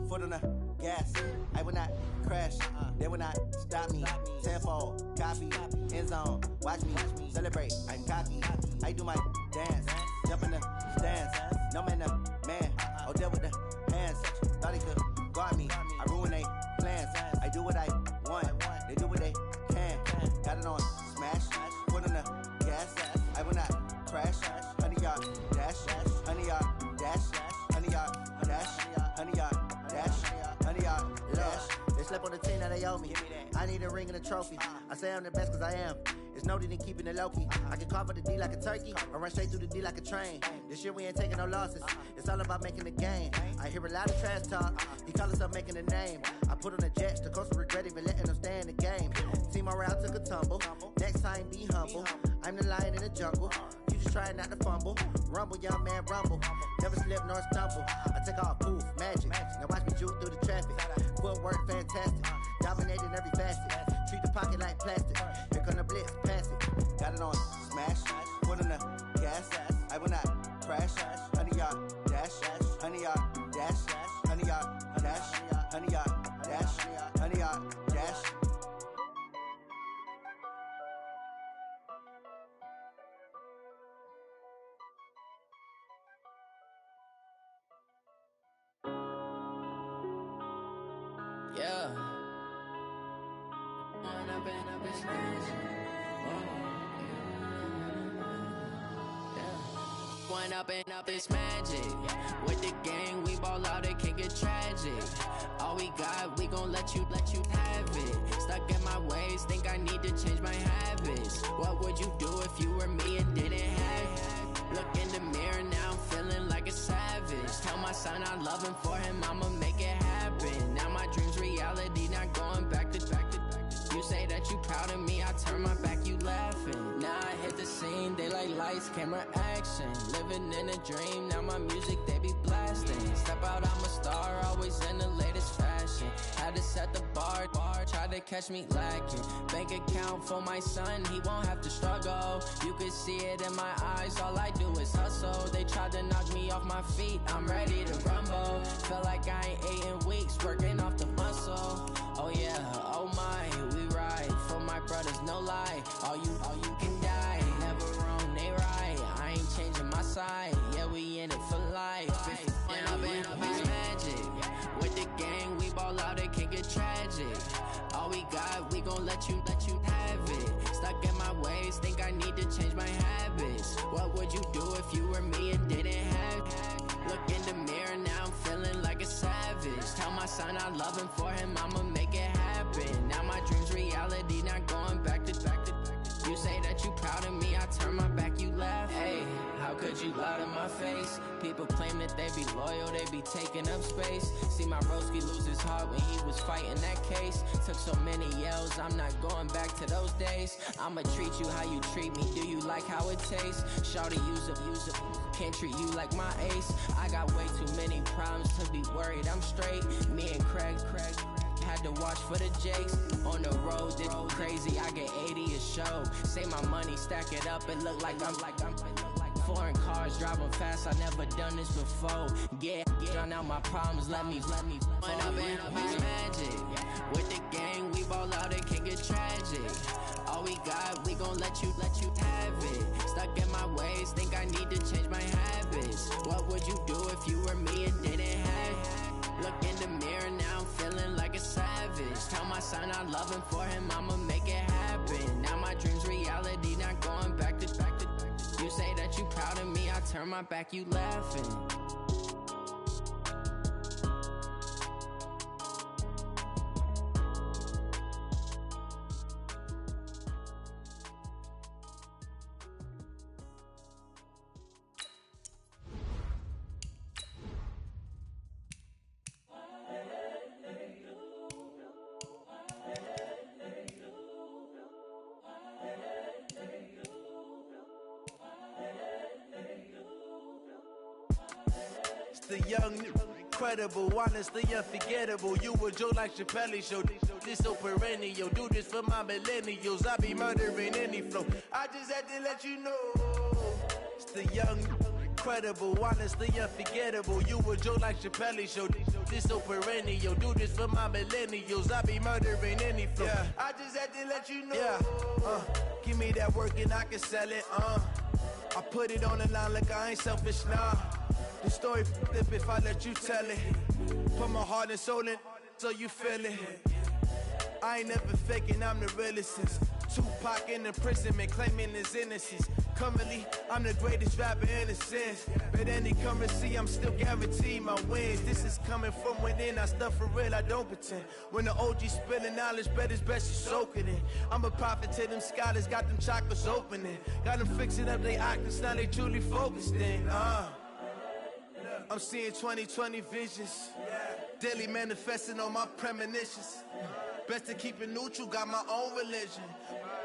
J: foot on the gas. I will not crash, they will not stop me. Tenfold, copy, end zone, watch me celebrate. I'm cocky, I do my dance, jump in the stands. No man, the man, oh, deal with the hands. Thought he could guard me, I ruin they plans. I do what I want, they do what they can. Got it on smash, put on the gas. I will not crash, 100 yard dash, 100 yard dash, 100 yard dash, 100 yard dash, 100 yard dash.
K: They slept on the team, now they owe me. I need a ring and a trophy. I say I'm the best cause I am. It's no need in keeping it low-key. I can carve up the D like a turkey or run straight through the D like a train. This year we ain't taking no losses. It's all about making the game. I hear a lot of trash talk. He call himself making a name. I put on the jets. The coach will regret even letting them stay in the game. Team morale took a tumble. Next time be humble. I'm the lion in the jungle. You just trying not to fumble. Rumble, young man, rumble. Never slip nor stumble. I take off, poof, magic. Now watch me juke through the traffic. Footwork fantastic. Dominating every facet. Treat the pocket like plastic. Here come the blitz, pass it.
J: Got it on smash, put on the gas. I will not crash, 100 yard dash, 100 yard dash, 100 yard dash, 100 yard dash, 100 yard dash.
L: Yeah. One up and up, it's magic. With the gang, we ball out, it can get tragic. All we got, we gon' let you have it. Stuck in my ways, think I need to change my habits. What would you do if you were me and didn't have it? Look in the mirror, now I'm feeling like a savage. Tell my son I love him, for him I'ma make it happen. Now my dream's reality, not going back to. You say that you proud of me, I turn my back, you laughing. Now I hit the scene, they like lights, camera, action. Living in a dream, now my music, they be blasting. Step out, I'm a star, always in the latest fashion. Had to set the bar, try to catch me lacking. Bank account for my son, he won't have to struggle. You can see it in my eyes, all I do is hustle. They tried to knock me off my feet, I'm ready to rumble. Felt like I ain't ate in weeks, working off the muscle. Oh yeah, oh my, we ride for my brothers, no lie. All you can die, never wrong, they right. I ain't changing my side, yeah, we in it for life. If up and up is magic. With the gang, we ball out, it can get tragic. All we got, we gon' let you have it. Stuck in my ways, think I need to change my habits. What would you do if you were me and didn't have it? Look in the mirror, now I'm feeling like a savage. Tell my son I love him, for him I'ma make it happen. Now my dream's reality, not going back to. You say that you proud of me, I turn my back, you laugh. Hey, how could you lie to my face? People claim that they be loyal, they be taking up space. See my broski lose his heart when he was fighting that case. Took so many yells, I'm not going back to those days. I'ma treat you how you treat me, do you like how it tastes? Shawty, use up, can't treat you like my ace. I got way too many problems to be worried, I'm straight. Me and Craig had to watch for the Jakes. On the road, this crazy, I get 80 a show. Say my money, stack it up, it look like I'm foreign cars, driving fast, I never done this before. Yeah, drown out my problems, let me One up and up is magic. With the gang, we ball out, it can get tragic. All we got, we gon' let you have it. Stuck in my ways, think I need to change my habits. What would you do if you were me and didn't have it? Look in the mirror, now I'm feeling like a savage. Tell my son I love him, for him I'ma make it happen. Now my dream's reality, not going back to. You say that you proud of me, I turn my back, you laughing.
M: The young, incredible, honestly unforgettable. You a Joe like Chappelle show. This so perennial. Do this for my millennials. I be murdering any flow. I just had to let you know. It's the young, incredible, honestly unforgettable. You a joke like Chappelle show. This so perennial. Do this for my millennials. I be murdering any flow. Yeah. I just had to let you know. Yeah. Give me that work and I can sell it. I put it on the line like I ain't selfish, nah. The story flip if I let you tell it. Put my heart and soul in so you feel it. I ain't never faking, I'm the realest since Tupac in imprisonment, claiming his innocence. Currently, I'm the greatest rapper in a sense. But any currency, I'm still guaranteed my wins. This is coming from within, I stuff for real, I don't pretend. When the OG spilling knowledge, bet it's best you soak it in. I'm a prophet to them scholars, got them chakras opening. Got them fixing up they octaves, now they truly focused in. I'm seeing 2020 visions. Daily manifesting on my premonitions. Best to keep it neutral, got my own religion.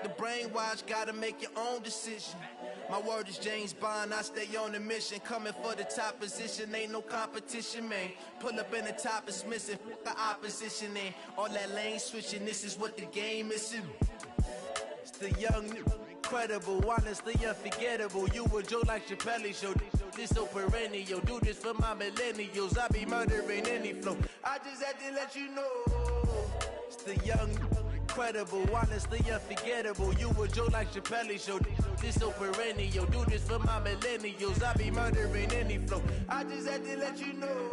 M: The brainwash, gotta make your own decision. My word is James Bond, I stay on the mission. Coming for the top position, ain't no competition, man. Pull up in the top is missing, the opposition ain't. All that lane switching, this is what the game is. It's the young, incredible, honestly unforgettable. You a joke like Chappelle show. This so perennial. Do this for my millennials. I be murdering any flow. I just had to let you know. It's the young, incredible, honestly unforgettable. You a joke like Chappelle show. This so perennial. Do this for my millennials. I be murdering any flow. I just had to let you know.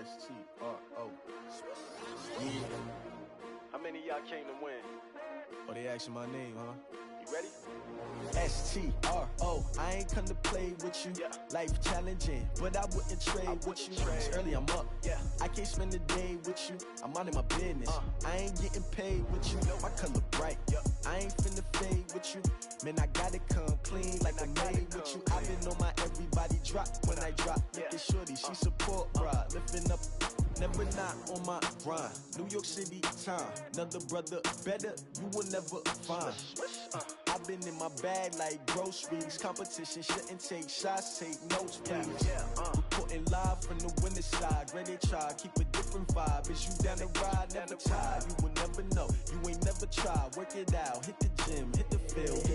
M: S-T-R-O. Yeah. How many of y'all came to win? Oh, they asking my name, huh? You ready? S-T-R-O. I ain't come to play with you. Yeah. Life challenging, but I wouldn't trade with you. It's early, I'm up. Yeah. I can't spend the day with you. I'm minding my business. I ain't getting paid with you. My color bright. Yep. I ain't finna fade with you. Man, I gotta come clean like I made with you. I've been on my everybody drop when I drop. Look at shorty, she support bra. Lifting up, never not on my grind. New York City time, another brother better, you will never find. I've been in my bag like groceries. Competition shouldn't take shots, take notes, please. Reporting live from the winter side. Ready to try, keep a different vibe. Is you down the ride, never tired. You will never know, you ain't never tried. Work it out, hit the gym, hit the field.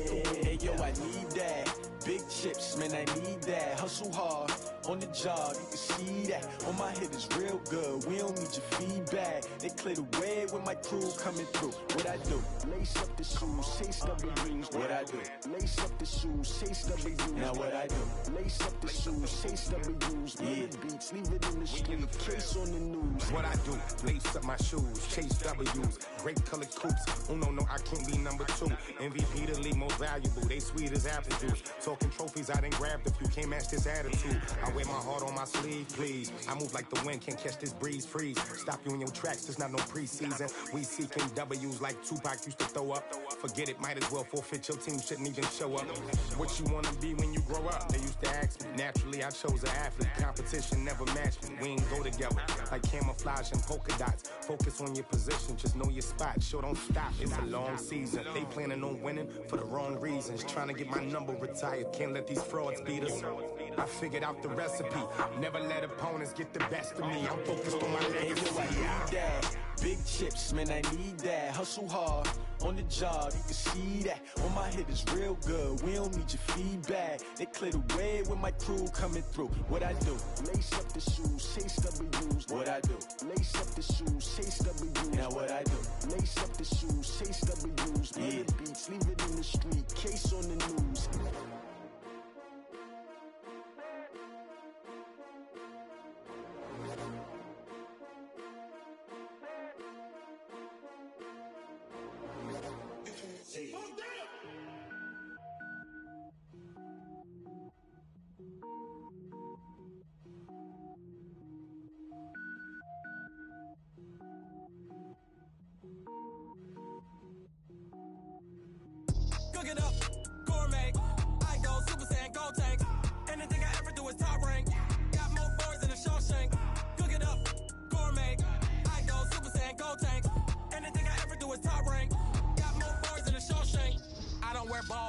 M: Hey yo, I need that. Big chips, man, I need that. Hustle hard, on the job, you can see that. On my head is real good, we don't need your feedback. They clear the way with my crew coming through. What I do? Lace up the shoes, chase W's. What I do? Lace up the shoes, chase W's. Now what I do? Lace up the shoes, chase W's. Yeah. Beats, leave it in the street, case on the news.
N: What I do? Lace up my shoes, chase W's. Great colored coops. Oh no, I can't be number 2. MVP the league most valuable. They sweet as apple juice. Talking trophies, I didn't grab the few. Can't match this attitude. I wear my heart on my sleeve, please. I move like the wind, can't catch this breeze, freeze. Stop you in your tracks, there's not no preseason. We seeking W's like Tupac used to throw up. Forget it, might as well forfeit. Your team shouldn't even show up. What you wanna be when you grow up? They used to ask me. Naturally, I chose an athlete. Competition never matched me. We ain't go together like camouflage and polka dots. Focus on your position, just know your spot. Sure, don't stop. It's a long season. They planning on winning for the wrong reasons. Trying to get my number retired. Can't let these frauds beat us. I figured out the recipe. Never let opponents get the best of me. I'm focused on my legacy.
M: I need that. Big chips, man, I need that. Hustle hard, on the job, you can see that. On my head is real good, we don't need your feedback. They clear the way with my crew coming through. What I do? Lace up the shoes, chase W's. What I do? Lace up the shoes, chase W's. Now what I do? Lace up the shoes, chase W's. Yeah. Beats, leave it in the street, case on the news.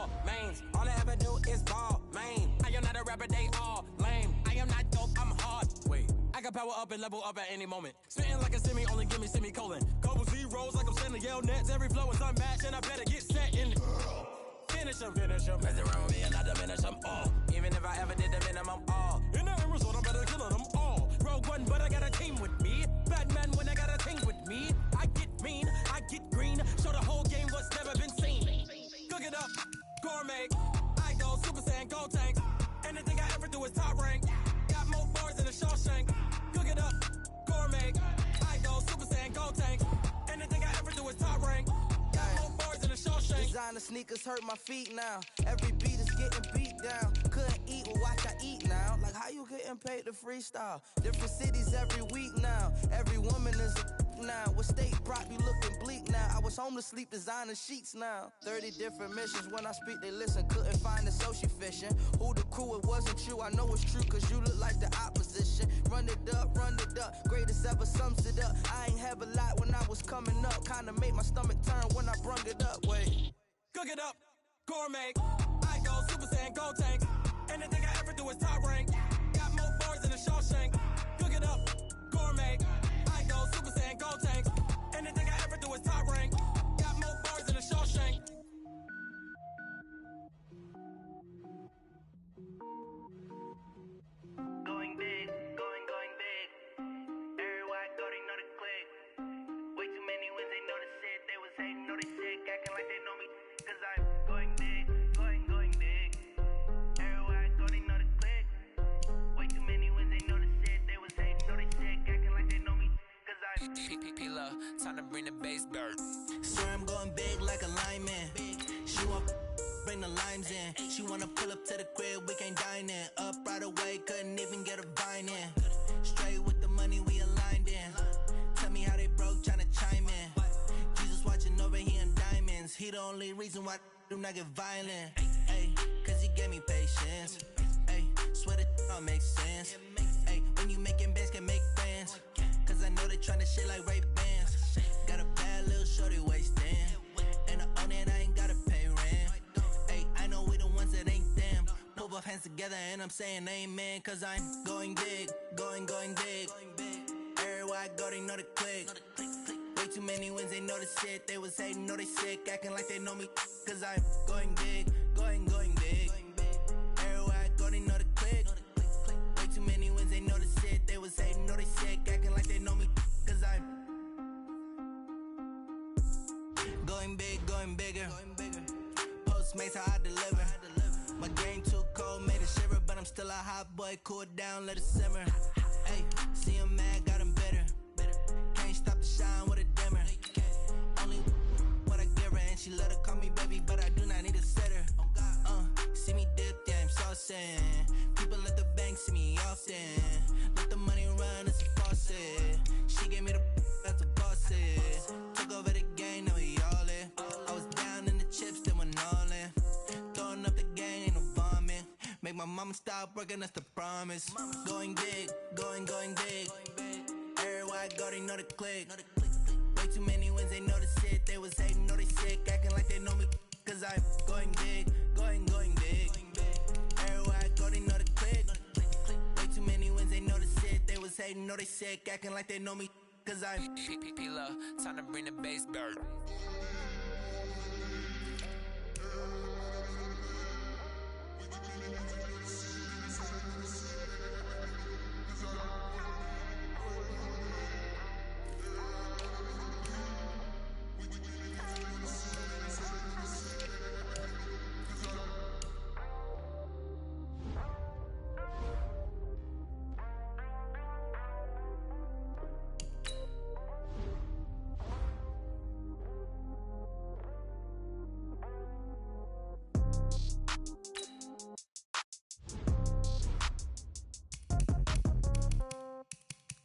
O: all mains. All I ever do is ball, man. I am not a rapper, they all lame. I am not dope, I'm hard. Wait, I can power up and level up at any moment. Spitting like a semi, only give me semicolon. Couple zeros like I'm sending yell nets. Every flow is unmatched, and I better get set in it. Finish them. Mess around with me and I diminish them all. Even if I ever did the minimum, all. In the end result, I'm better killing them all. Rogue One, but I got a team with me. Batman when I got a team with me. I get mean, I get green. Show the whole game what's never been seen. Cook it up, gourmet. I go Super Saiyan, Gold Tank. Anything I ever do is top rank. Got more bars than a Shawshank. Cook it up, gourmet. I go Super Saiyan, Gold Tank. Anything I ever do is top rank. Got more bars than a Shawshank.
P: Designer sneakers hurt my feet now. Every beat is getting beat down. Couldn't eat, well watch I eat now. Like how you getting paid to freestyle? Different cities every week now. Every woman is a now. What state prop you looking bleak now? I was home to sleep designer sheets now. 30 different missions. When I speak they listen. Couldn't find the social fishing. Who the crew? It wasn't you. I know it's true cause you look like the opposition. Run it up. Greatest ever sums it up. I ain't have a lot when I was coming up. Kinda made my stomach turn when I brung it up. Wait.
O: Cook it up, gourmet. I go Super Saiyan, Gold Tank. Anything I ever do is top rank. Got more bars than a Shawshank. Cook it up, gourmet. I go Super Saiyan, Gold Tank. Anything I ever do is top rank. Got more bars than a Shawshank.
Q: Going big, going big. Everywhere I go, they know the click. Way too many wins, they know the shit. They was hating, know they sick, acting like they know me. Cause I'm going big, going big. Everywhere I go, they know the click. Way too many wins, they know the shit. They was hating, know they sick, acting like they know me. Cause I'm
L: P-P-P-Love, time to bring the bass dirt.
P: Swear I'm going big like a lineman. She want bring the limes in. She wanna pull up to the crib, we can't dine in. Up right away, couldn't even get a vine in. Straight with the money we aligned in. Tell me how they broke, tryna chime in. Jesus watching over here in diamonds. He the only reason why I do not get violent. Ay, cause he gave me patience. Ay, swear that all makes sense. Ay, when you making bands, can make friends. Cause I know they tryna shit like Ray-Bans. Got a bad little shorty wasting. And I own it, I ain't gotta pay rent. Ay, I know we the ones that ain't them. Move our hands together and I'm saying amen. Cause I'm going big, going big. Everywhere I go, they know the click. Way too many wins, they know the shit. They was hating, know they sick, acting like they know me. Cause I'm going big, going big. Everywhere I go, they know the click. Way too many wins, they know the shit. They was hating, know they sick, acting like they know me. Cause I'm going big, going bigger. Postmates, how I deliver. My game too cold, made it shiver. But I'm still a hot boy, cool it down, let it simmer. Hey, see him mad, got him bitter. Can't stop the shine with a dimmer. Only what I give her, and she let her call me baby, but I do not need a sitter. See me dip, yeah, I'm saucing. People at the bank see me often. Let the money run, it's a faucet. She gave me the that's a faucet. Took over the game, now we all in. I was down in the chips, then went all in. Throwing up the gang, ain't no vomit. Make my mama stop working, that's the promise. Going big, going big. Everywhere I go, they know the click. Way too many wins, they know the shit. They was hating, know they sick, acting like they know me. Cause I'm going big, going big. Everywhere I go, they know the click. Way too many wins, they know the shit. They was hating, know they sick, acting like they know me. Cause I'm
L: P-P-P-Love, time to bring the bass dirt.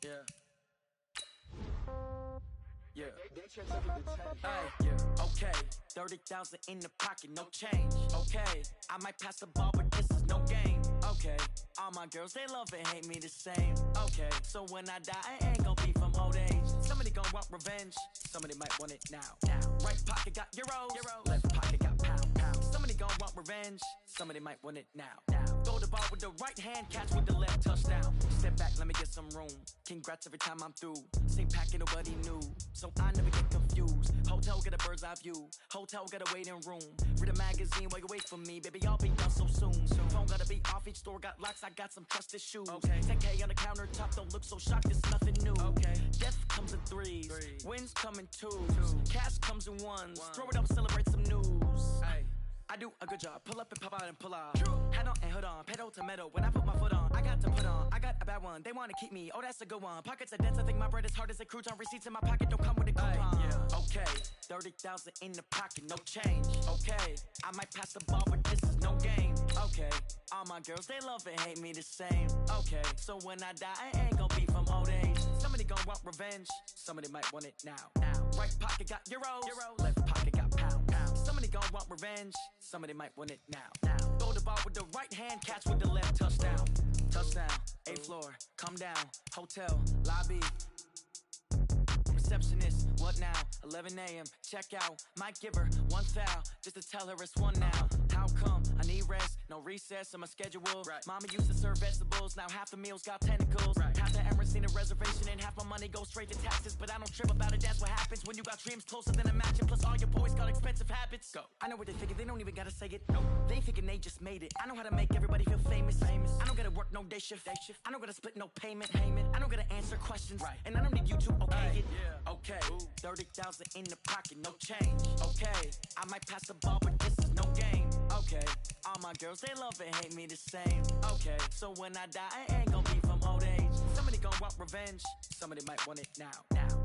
R: Yeah. Okay. 30,000 in the pocket, no change. Okay. I might pass the ball, but this is no game. Okay. All my girls, they love and hate me the same. Okay. So when I die, I ain't gon' be from old age. Somebody gon' want revenge. Somebody might want it now. Right pocket got euros. Left pocket got pound. Somebody gon' want revenge. Somebody might want it now. Throw the ball with the right hand, catch with the left, touchdown. Step back, let me get some room. Congrats every time I'm through. Same packet, nobody knew, so I never get confused. Hotel get a bird's eye view. Hotel got a waiting room. Read a magazine while you wait for me, baby. I'll be done so soon. Phone gotta be off. Each store got locks. I got some trusted shoes. 10K on the countertop. Don't look so shocked. It's nothing new. Death comes in threes. Wins come in twos. Cash comes in ones. Throw it up, celebrate some news. I do a good job. Pull up and pop out and pull out. Head on and hood on. Pedal to metal. When I put my foot on, I got to put on. I got a bad one. They want to keep me. Oh, that's a good one. Pockets are dense. I think my bread is hard as a crouton. Receipts in my pocket don't come with a coupon. Okay. 30,000 in the pocket. No change. Okay. I might pass the ball, but this is no game. Okay. All my girls, they love and hate me the same. Okay. So when I die, I ain't gonna be from old age. Somebody gonna want revenge. Somebody might want it now. Right pocket got euros. Left pocket got pounds. Somebody gon' want revenge. Somebody might want it now. Throw the ball with the right hand, catch with the left, touchdown. Touchdown, 8th floor, come down. Hotel, lobby. Receptionist, what now? 11 a.m., check out. Might give her one foul, just to tell her it's one now. How come? I need rest, no recess on my schedule. Mama used to serve vegetables, now half the meals got tentacles. Half the Emirates need a reservation and half my money goes straight to taxes. But I don't trip about it, that's what happens when you got dreams closer than a match. Plus all your boys got expensive habits. Go. I know what they thinking, they don't even gotta say it. No, they thinking they just made it. I know how to make everybody feel famous. I don't gotta work no day shift. I don't gotta split no payment. I don't gotta answer questions. And I don't need you to okay it. Okay, 30,000 in the pocket, no change. Okay, I might pass the ball, but this is no game. Okay, all my girls, they love and hate me the same. Okay, so when I die, I ain't gonna be from old age. Somebody gon' want revenge. Somebody might want it now.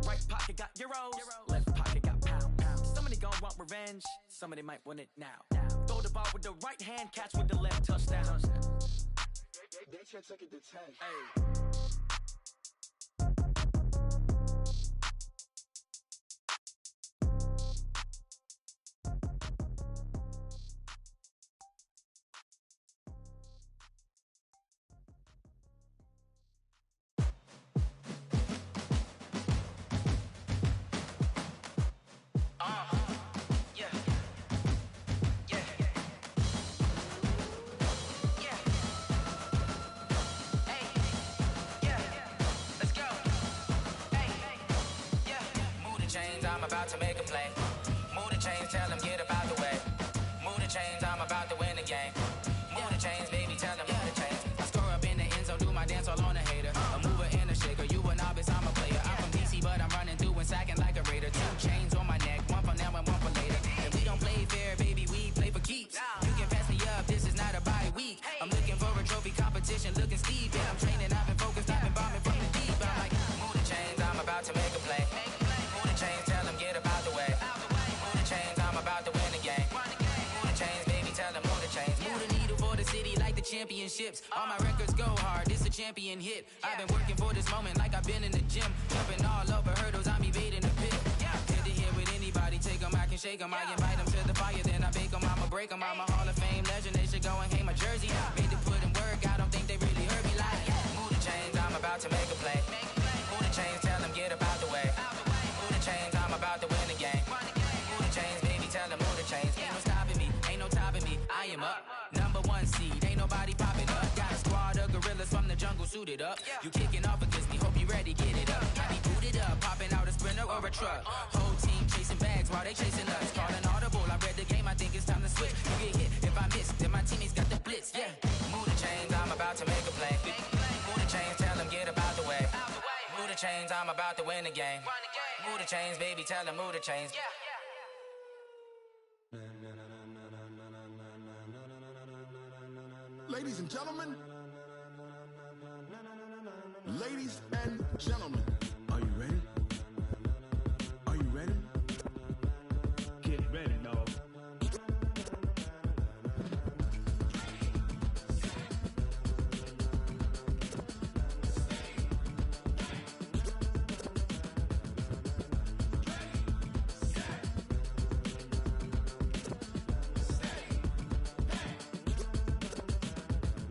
R: Right pocket got euros. Left pocket got pounds. Somebody gon' want revenge. Somebody might want it now. Throw the ball with the right hand, catch with the left, touchdown.
F: They can't take it to 10. Hey.
S: I'm about to make a play. Move the chains, tell them get about the way. Move the chains, I'm about to win the game. Move the chains, baby, tell them move the chains. I score up in the end zone, do my dance all on a hater. A mover and a shaker, you a novice, I'm a player. I'm from DC, but I'm running through and sacking like a raider. 2 chains on my neck, one for now and one for later. If we don't play fair, baby, we play for keeps. You can pass me up, this is not a bye week. I'm looking for a trophy competition, looking steep. Yeah, I'm training, I've been focused, I've been bombing from the deep. I'm like, move the chains, I'm about to make a play. Move the chains, tell them get about the way. Move the chains, I'm about to win the game. Move the chains, baby, tell them move the chains. Move the needle for the city like the championships. All my records go hard, this a champion hit. I've been working for this moment like I've been in the gym. Jumping all over hurdles, I'm evading the pit. Head to head with anybody, take them, I can shake them. I invite them to the fire, then I bake them, I'ma break them. I'm a Hall of Fame legend, they should go and hang my jersey. Made to put in work, I don't think they really heard me like. Move the chains, I'm about to make a play. Move the chains, tell them get about the way. Move the chains, I'm about to win the game. Move the chains, baby, tell them move the chains. Ain't no stopping me, ain't no topping me. I am up, #1 seed, ain't nobody popping up. Got a squad of gorillas from the jungle suited up. You kicking off against me, hope you ready, get it up. I be booted up, popping out a sprinter or a truck. Whole team chasing bags while they chasing us. Calling audible, I read the game, I think it's time to switch. You get hit, if I miss, then my teammates got the blitz, yeah. Move the chains, I'm about to make a play. Move the chains, tell them get about the way. Move the chains, I'm about to win the game. Move the chains, baby, tell them move the chains.
F: Ladies and gentlemen, ladies and gentlemen, are you ready? Are you ready? Get ready, dog.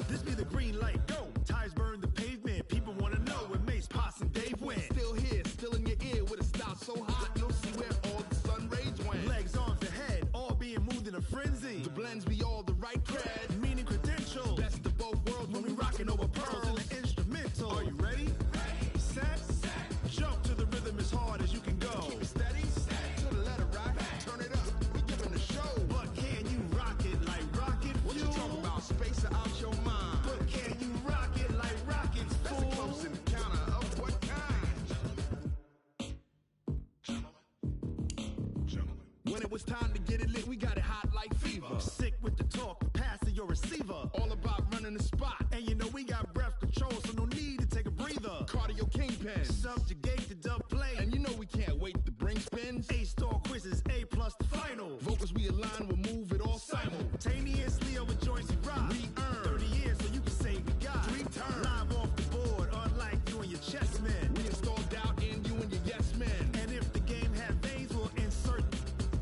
F: This be the green light, go. Tires burn the pavement. People wanna know when Mace, Poss, and Dave went.
T: When it was time to get it lit, we got it hot like fever. Sick with the talk, pass to your receiver. All about running the spot. And you know we got breath control, so no need to take a breather. Cardio kingpin, subjugate the dub play. And you know we can't wait to bring spins. A-star quizzes, A+ the final. Vocals we align, we'll move it all simultaneously over joints we rock. We earn 30 years, so you can say we got 3 turns. Live off the board, unlike you and your chess men. We installed doubt in you and your yes men. And if the game had veins, we'll insert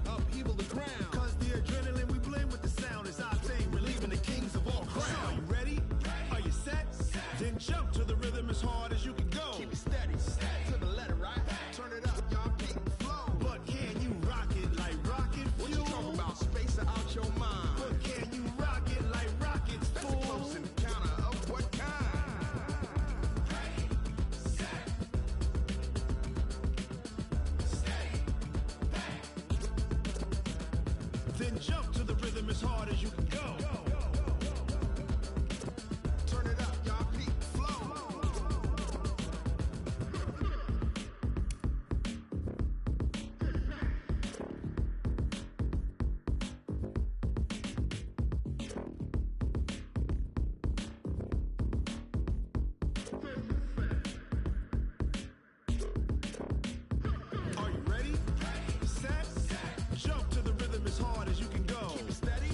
T: upheaval the ground. Cause the adrenaline we blend with the sound is our thing, relieving the kings of all crowns. So are you ready? Are you set? Then jump to the rhythm as hard as you can go. Keep it steady, to the letter, right? Turn it up, y'all, keep it flow. But can you rock it like rocket fuel? What you talking about? Space out your mind. But can you rock it like rockets, fool? That's a close encounter of what kind? Then jump to the rhythm as hard as you can go. Turn it up, y'all, peak flow. Are you ready? Set? Jump to the rhythm as hard as you can go. Keep it steady,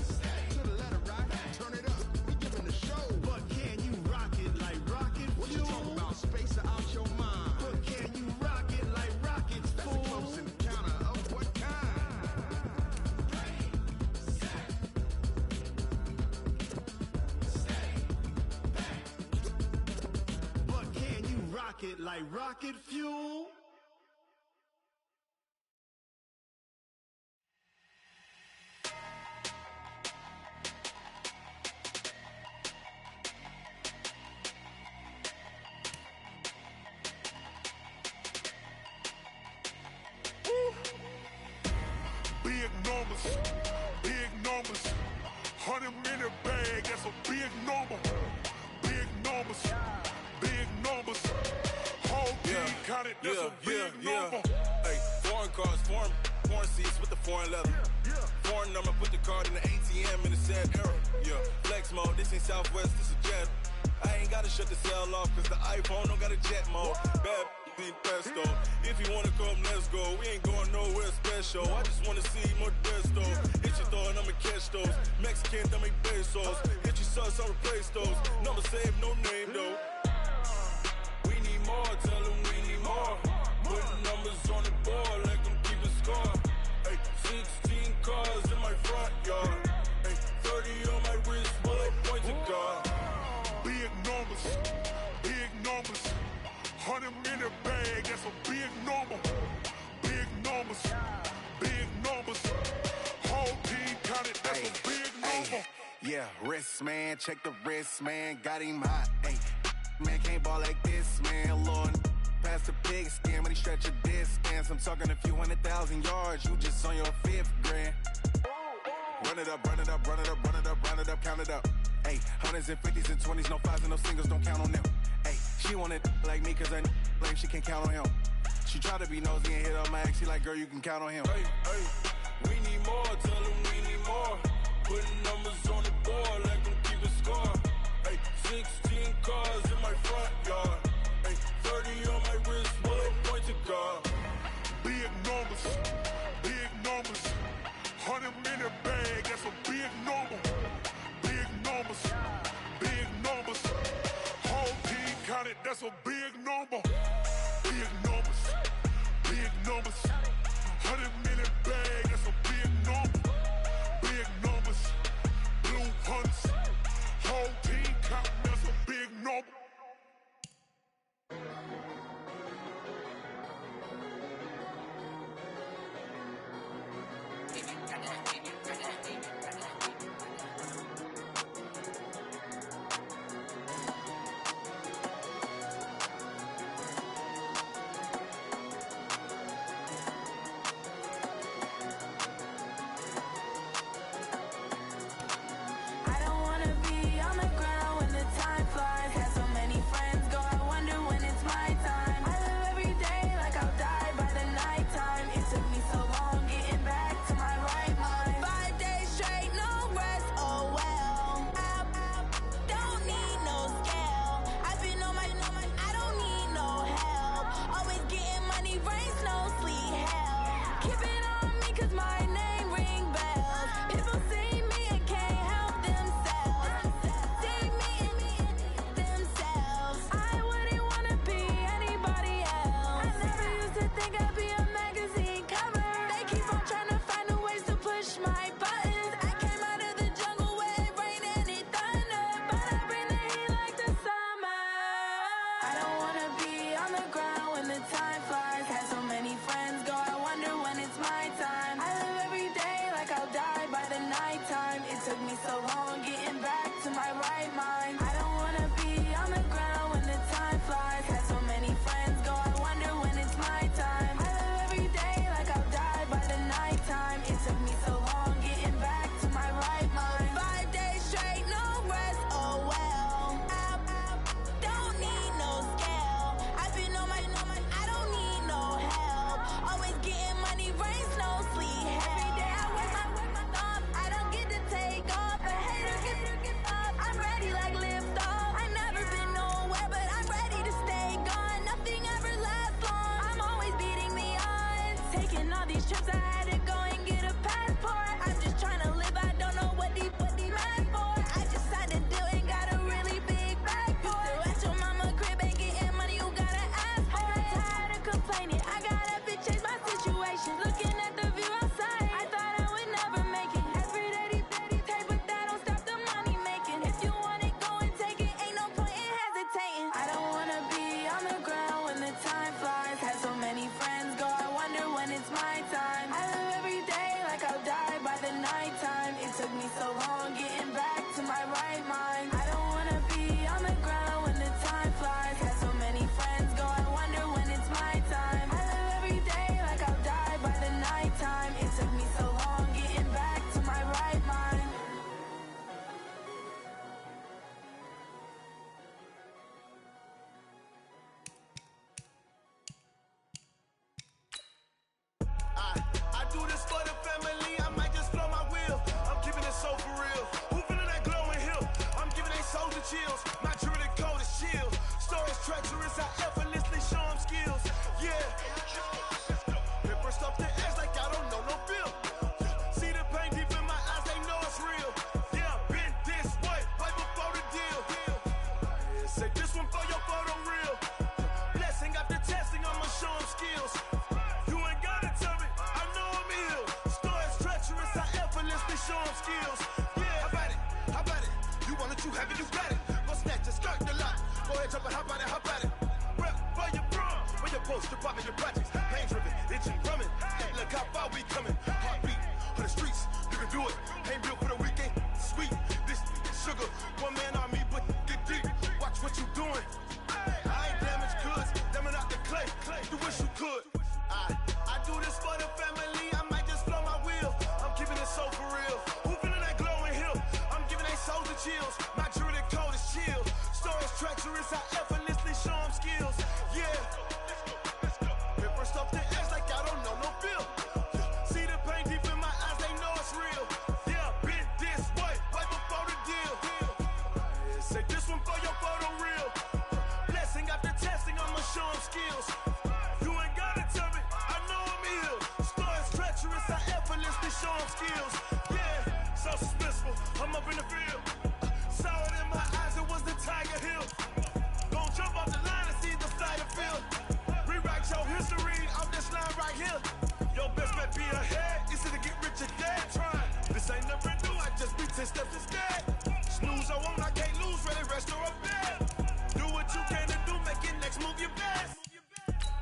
T: to the letter, right? Turn it up, we giving the show. But can you rock it like rocket fuel? What you talking about? Space out your mind. But can you rock it like rockets, fool? That's a close encounter of what kind? But can you rock it like rocket fuel?
N: Big numbers, big numbers. 100-minute bag, that's a big number. Big numbers, big numbers. Whole team counted, that's a big number.
U: Hey, foreign cars, foreign seats with the foreign leather. Foreign number, put the card in the ATM in the sad era. Yeah, flex mode, this ain't Southwest, this is Jet. I ain't gotta shut the cell off, cause the iPhone don't got a jet mode. Bad need pesto. If you wanna come, let's go. We ain't going nowhere special. I just wanna see more desto. Hit your thought, I'ma catch those. Mexican, dumb make pesos. Hit your sus, I'll replace those. Number save, no name though. We need more, tell them we need more. Putting numbers on the board, like them keep a score. Hey, 16 cars in my front yard. Hey, 30 on my wrist, while I point to God.
N: Big numbers, big numbers. 100-minute bag, that's a big number. Big numbers, big numbers. Whole team counted, that's a big number.
I: Yeah, wrist man, check the wrist man, got him hot. Ay, man can't ball like this, man. Lord, past the pig skin when he stretch a distance. I'm talking a few 100,000 yards, you just on your 5th grand. Run it up, run it up, run it up, run it up, run it up, count it up. Ay, 100s and 50s and 20s, no 5s and no singles, don't count on them. Ay, she want it like me, cause I like she can't count on him. She try to be nosy and hit up my ex, she like, girl, you can count on him.
U: Hey, hey, we need more, tell them we need more. Putting numbers on the board, like them keep a score. Hey, 16 cars in my front yard. Hey, 30 on my wrist, while I point to God.
N: Big numbers, big numbers. 100-minute bag, that's a big number. Big numbers, big numbers. Whole team counted, that's a big number. Big numbers, big numbers. 100-minute bag, that's a big number. Big numbers, blue hunts. Whole team counting, that's a big number.
G: my time. I live every day like I'll die by the nighttime. It took me so long getting back to my right mind. I don't wanna be on the ground when the time flies. Got so many friends go, I wonder when it's my time. I live every day like I'll die by the nighttime. It took me so long getting back to my right mind.
M: I do this for the family, I might just blow my wheel. I'm keeping it so for real. Who feeling that glowing hill? I'm giving they souls the chills. My jewelry code is chill. Stories treacherous, I effortlessly show them skills. Yeah. Paper stuff the edge like I don't know no bill. See the pain deep in my eyes, they know it's real. Yeah, been this way, way before the deal. Say this one for your photo real. Blessing after testing, I'ma show them skills. You ain't gotta tell me, I know I'm ill. Stories treacherous, I effortlessly show them skills. Yeah, how about it? How about it? You want it, you have it, you got it. Go snatch it, skirt the lot. Go ahead, jump it, how about it? How about it? Rep for your bro, for your poster, popping your projects. Pain driven, itching, drumming. Look how far we coming. Heartbeat on the streets, you can do it. Ain't built for the weekend, sweet. This sugar, one man army, but get deep. Watch what you doing. I ain't damaged goods, them are not the clay. You wish you could. I do this for the family, I might just blow my wheel. I'm keeping it so for real. Who feeling that glowing hill? I'm giving they souls the chills. My jewelry code is chill. Stories treacherous, I effortlessly show them skills. Yeah. Paper stuff the edge like I don't know no bill. See the pain deep in my eyes, they know it's real. Yeah, been this way, way before the deal. Say this one for your photo real. Blessing after testing, I'ma show them skills. You ain't gotta tell me, I know I'm ill. Stories treacherous, I effortlessly show them skills. Yeah, so suspenseful, I'm up in the field. Saw it in my eyes, it was the Tiger Hill. Gon' jump off the line and see the fire field. Rewrite your history off this line right here. Your best bet be ahead, it's to get rich or dead trying. This ain't never new, I just be 10 steps instead. Snooze I won't, I can't lose, ready, rest or a bed. Do what you can to do, make it next move your best.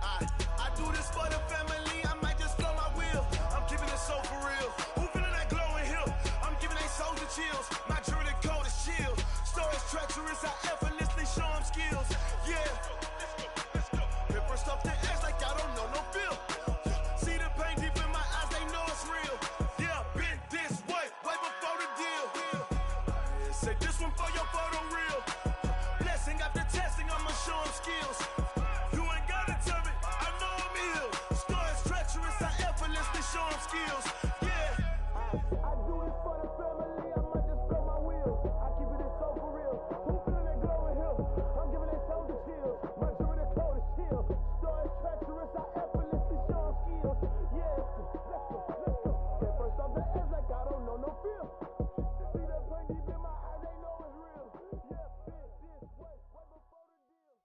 M: I do this for the family, I might just blow my wheel. I'm keeping it so for real. Who feeling that glowing hill? I'm giving they souls the chills. My jewelry code is chill. Stories treacherous, I effortlessly show them skills. Yeah. Paper stuff the edge like I don't know no bill. See the pain deep in my eyes, they know it's real. Yeah, been this way, way before the deal. Say this one for your photo real. Blessing after testing, I'ma show them skills. You ain't gotta tell me, I know I'm ill. Stories treacherous, I effortlessly show them skills. Yeah. I do this for the family, I might just blow my wheel. I keep it so for real. Who feeling that glowing hill? I'm giving they souls the chills. My jewelry code is chill. Stories treacherous, I effortlessly show them skills. Yeah, let's go, let's go. Get first off the edge like I don't know no feel. See that pain deep in my eyes, they know it's real. Yeah, been this way, way before the deal.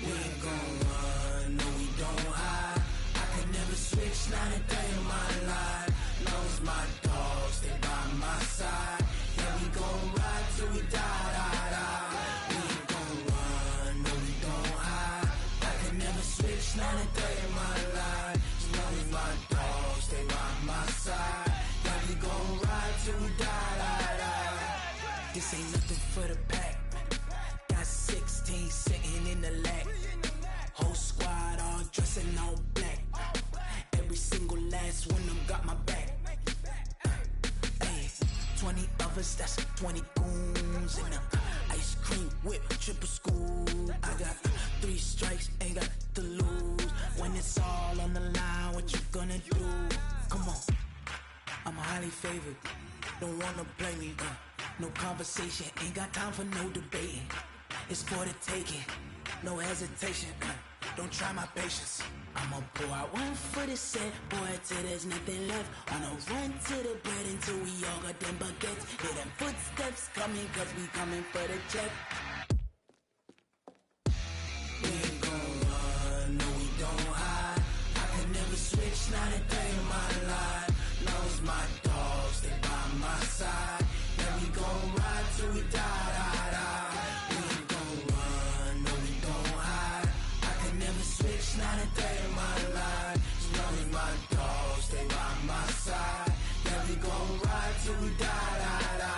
P: We ain't gon' run, no we don't hide. I could never switch, not a day in my life. Long as my dogs stay by my side. Yeah, we gon' ride till we die. We ain't gon' run, no we don't hide. I could never switch, not a day in my life. As long as my dogs stay by my side. Yeah, we gon' ride till we die. This ain't nothing for the pack. Got 16 sitting in the lag. Whole squad all dressing all black. Every single last one of them got my back. Ay, 20 of us, that's 20 goons. And ice cream whip, triple scoop. I got 3 strikes, ain't got to lose. When it's all on the line, what you gonna do? Come on, I'm highly favored. Don't wanna play me, no conversation, ain't got time for no debating. It's for the taking, no hesitation. Don't try my patience. I'ma pour out one for the set, boy, till there's nothing left. On a run to the bread until we all got them baguettes. Hear them footsteps coming, cause we coming for the check. We ain't gon' run, no we don't hide. I could never switch, not a day in my life. Long as my dog
B: till we die, die, die.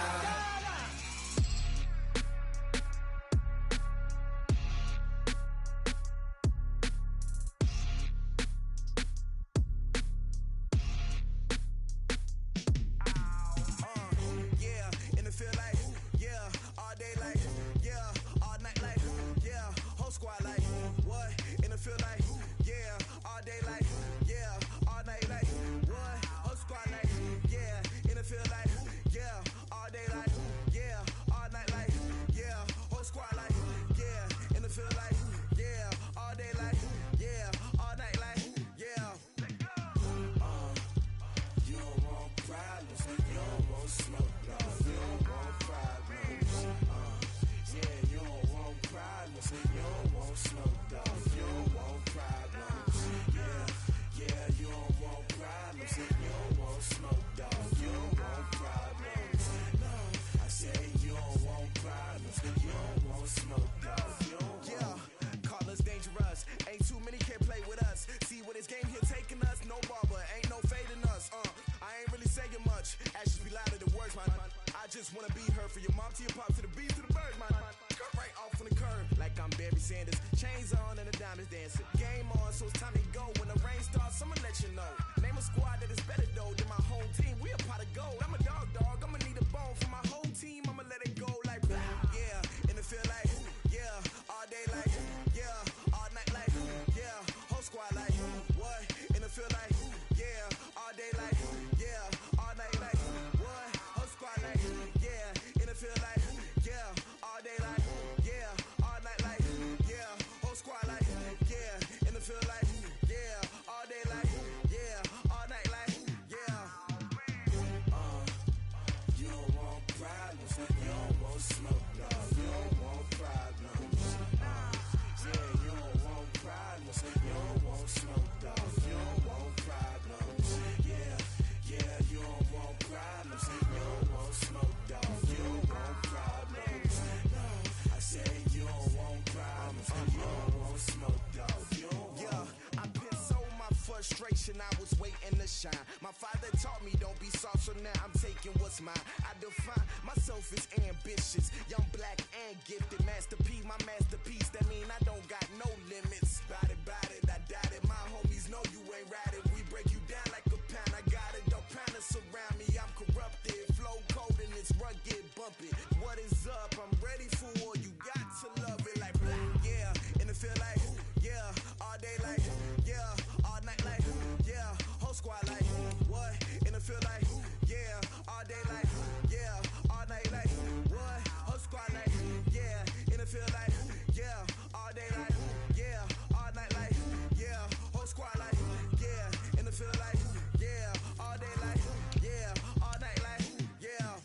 B: I was waiting to shine. My father taught me don't be soft, so now I'm taking what's mine. I define myself as ambitious, young, black, and gifted. Master P, my masterpiece. That mean I don't got no limits. Bout it, I doubt it. My homies know you ain't ratted. We break you down like a pound. I got it, don't pound us around me. I'm corrupted, flow cold and it's rugged, bumpy. What is up? I'm ready for war. You got to love it like black, yeah. And it feel like, yeah, all day like, yeah, all night like, yeah, whole squad like, what? And it feel like, yeah, all day like, yeah, all night like, what? Whole squad like, yeah, and it feel like, yeah, all day like, yeah, all night like, yeah, whole squad like, yeah, and it feel like, yeah, all day like, yeah, all night like, yeah.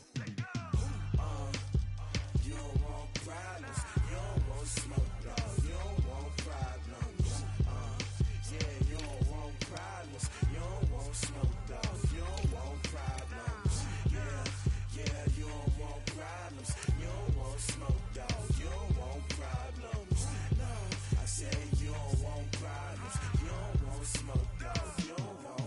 B: You don't want problems, you don't want smoke, dog, you don't want problems. Yeah, you don't want problems, you don't want smoke, dog, you don't want problems. Yeah, you don't want problems, you don't want smoke, dog, you don't want problems. No, I said you don't want problems, you don't want smoke, dog, you don't want.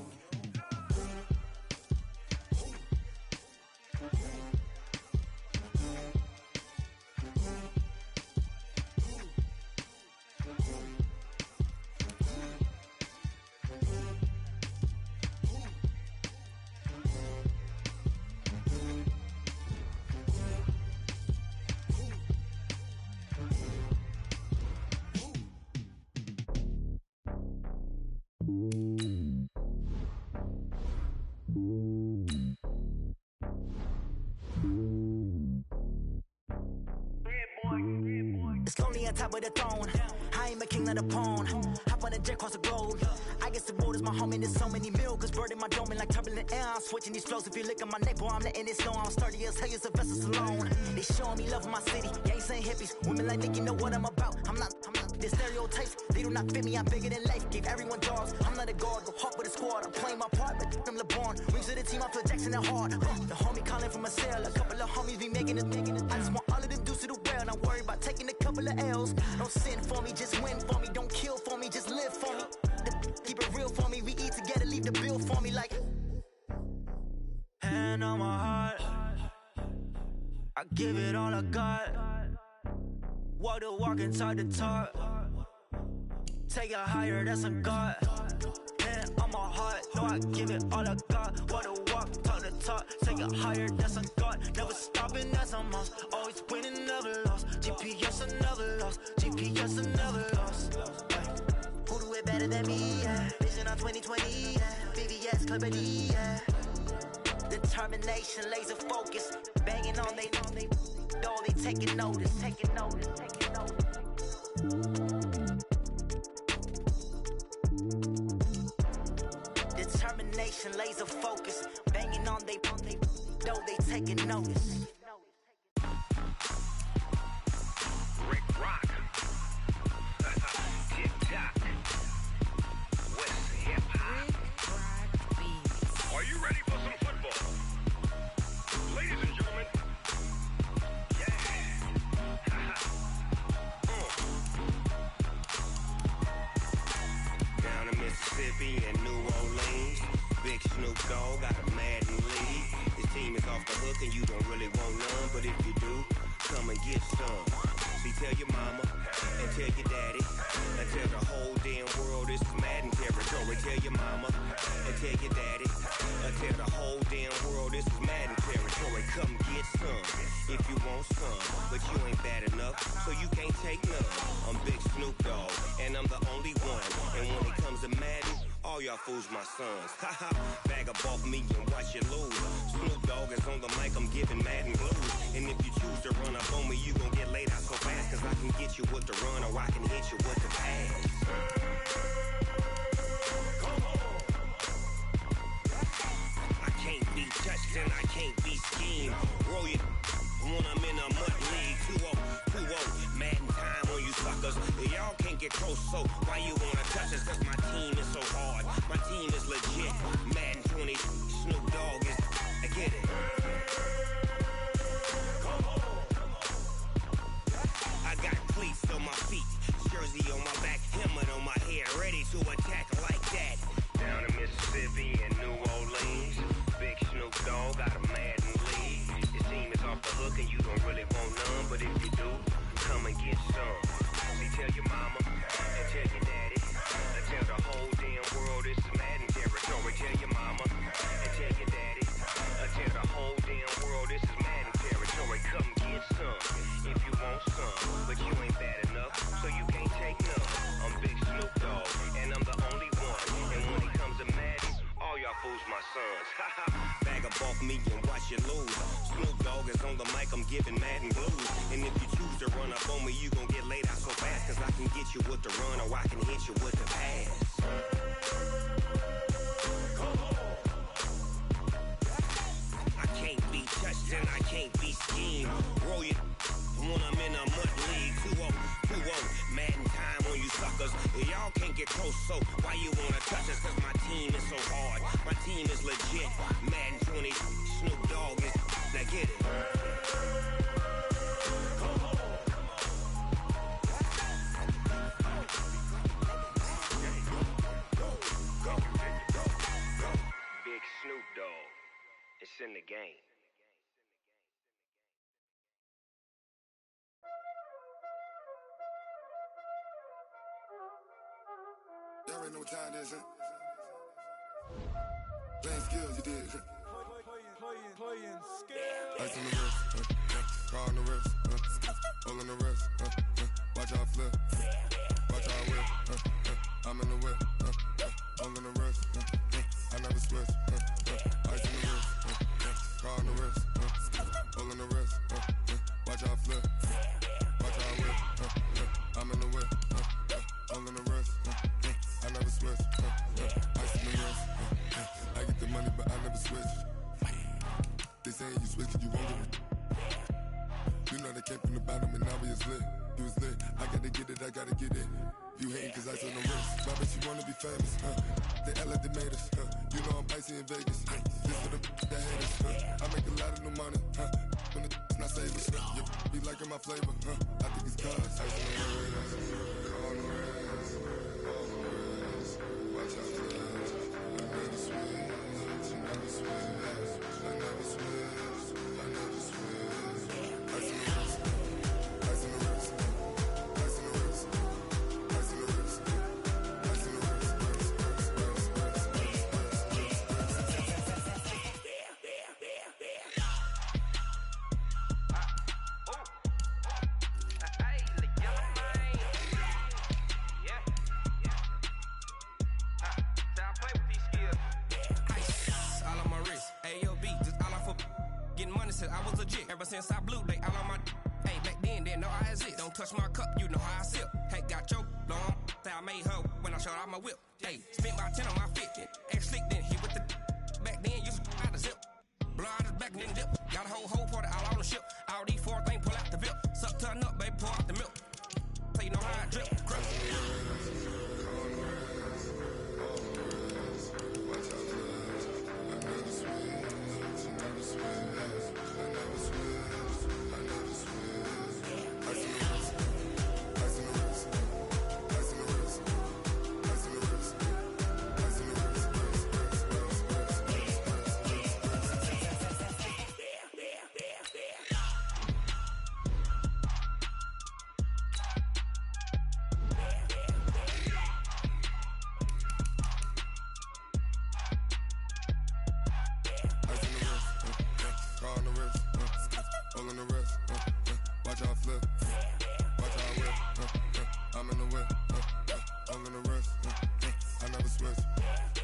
V: It's lonely on top of the throne. I ain't a king of the pawn. Hop on a jet across the globe. I guess the road is my home and there's so many milkers bird in my dome and like turbulent air. I'm switching these flows. If you look at my neck, boy, I'm letting it slow. I'm sturdy as hell, as a vessel alone. They showing me love in my city. Gangs and hippies, women like Nick, you know what I'm about. I'm not. The stereotypes, they do not fit me. I'm bigger than life. Gave everyone jobs. I'm not a guard, go hawk with a squad. I'm playing my part, but I'm LeBron. Rings of the team, I feel Jackson and hard. The homie calling from a cell. A couple of homies be making it. I just want all of them dudes to the well. Not worry about taking a couple of L's. Don't sin for me, just win for me. Don't kill for me, just live for me. Keep it real for me. We eat together, leave the bill for me like. Hand on my heart. I give it all I got. Walk the walk and talk the talk. Take it higher, that's a God. Hand on my heart, know I give it all I got. Walk the walk, talk the talk. Take it higher, that's a God. Never stopping, that's a must. Always winning, never lost. GPS, I never lost. GPS, I never lost. Who do it better than me? Yeah. Vision on 2020. Yeah. VVS, Clarity. Yeah. Determination, laser focus. Banging on they though they taking notice. Taking notice. Taking notice. Determination, laser focus. Banging on they though they taking notice.
D: Rick Rock. TikTok. West Hip Hop. Are you ready for some football? Ladies and gentlemen. Yeah.
I: Down in Mississippi and New Orleans, Big Snoop Dogg got a Madden lead. His team is off the hook and you don't really want none, but if you do, come and get some. See, tell your mama and tell your daddy and tell the whole damn world this is Madden territory. Tell your mama and tell your daddy and tell the whole damn world this is Madden territory. Come get some if you want some, but you ain't bad enough, so you can't take none. I'm Big Snoop Dogg and I'm the only one, and when it comes to Madden, all y'all fools my sons. Haha, bag up off me and watch you lose. Snoop Dogg is on the mic, I'm giving Madden blues. And if you choose to run up on me, you gon' get laid out so fast, cause I can get you with the run or I can hit you with the pass. I can't be touched and I can't be schemed. Roll you when I'm in a mud league. 2-0, Madden time on you suckers. Y'all can't get close, so why you wanna touch us? Cause my team is so hard, my team is legit. Madden 20, Snoop Dogg is, I get it. I got cleats on my feet, jersey on my back, helmet on my head, ready to attack like that. Down in Mississippi and New Orleans, Big Snoop Dogg got a Madden lead. His team is off the hook and you don't really want none, but if you do, come and get some. See, tell your mama and tell your daddy and tell the whole damn world this is Madden territory. Tell your mama and tell your daddy and tell the whole damn world this is Madden territory. Come get some if you want some, but you ain't bad enough, so you can't take none. I'm Big Snoop Dogg and I'm the only one, and when it comes to Madden, all y'all fools my sons. Bag up off me and watch you lose. Snoop Dogg is on the mic, I'm giving Madden blues. And if you choose to run up on me, you gon' get laid out so fast, cause I can get you with the run or I can hit you with the pass. I can't be touched and I can't be schemed. Roll you when I'm in a mud league. 2-0, Madden time on you suckers. Y'all can't get close, so why you wanna touch us? Cause my team is so hard, my team is legit. Madden 20, Snoop Dogg is, now get it. Big Snoop Dogg, it's in the game.
E: Y'all already know what time it is, huh? Playing skills, you did.
W: Playing skills.
E: Ice on the wrist, car on the wrist, all on the wrist, watch out flip, watch out whip, I'm in the whip, all on the wrist, I never switch, ice on the wrist, car on the wrist, all on the wrist, watch out flip, watch out whip, I'm in the whip, all on the wrist, I never switch, ice on the wrist, I get the money but I never switch. They saying you switch and you won't get it. You know they came from the bottom and now we is lit. You was lit, I gotta get it, I gotta get it. You hating cause ice on the wrist. Why bet you wanna be famous, They act like they made us, You know I'm icy in Vegas, This for the that hate us, I make a lot of new money, When the not savers, You be liking my flavor, I think it's cause ice on the wrist, on the wrist, on the wrist. Watch out for this, I never switch, I never switch. I never switch, I never switch.
A: money since I was a jit. Ever since I blew, they all on my hey, back then, didn't know I exist. Don't touch my cup, you know how I sip. Hey, got your long, say I made her when I showed out my whip. Hey, spent about 10 on my 50. Ex-slick, then hit with the back then, used to out the zip. Blow out his back and then dip. Got a whole party all on the ship. All these 4 things pull out the VIP. Suck, turn up, baby, pour out the milk. So you know how I drip. Crush.
E: Watch out flip, watch out whip, I'm in the whip, all in the wrist, I never switch.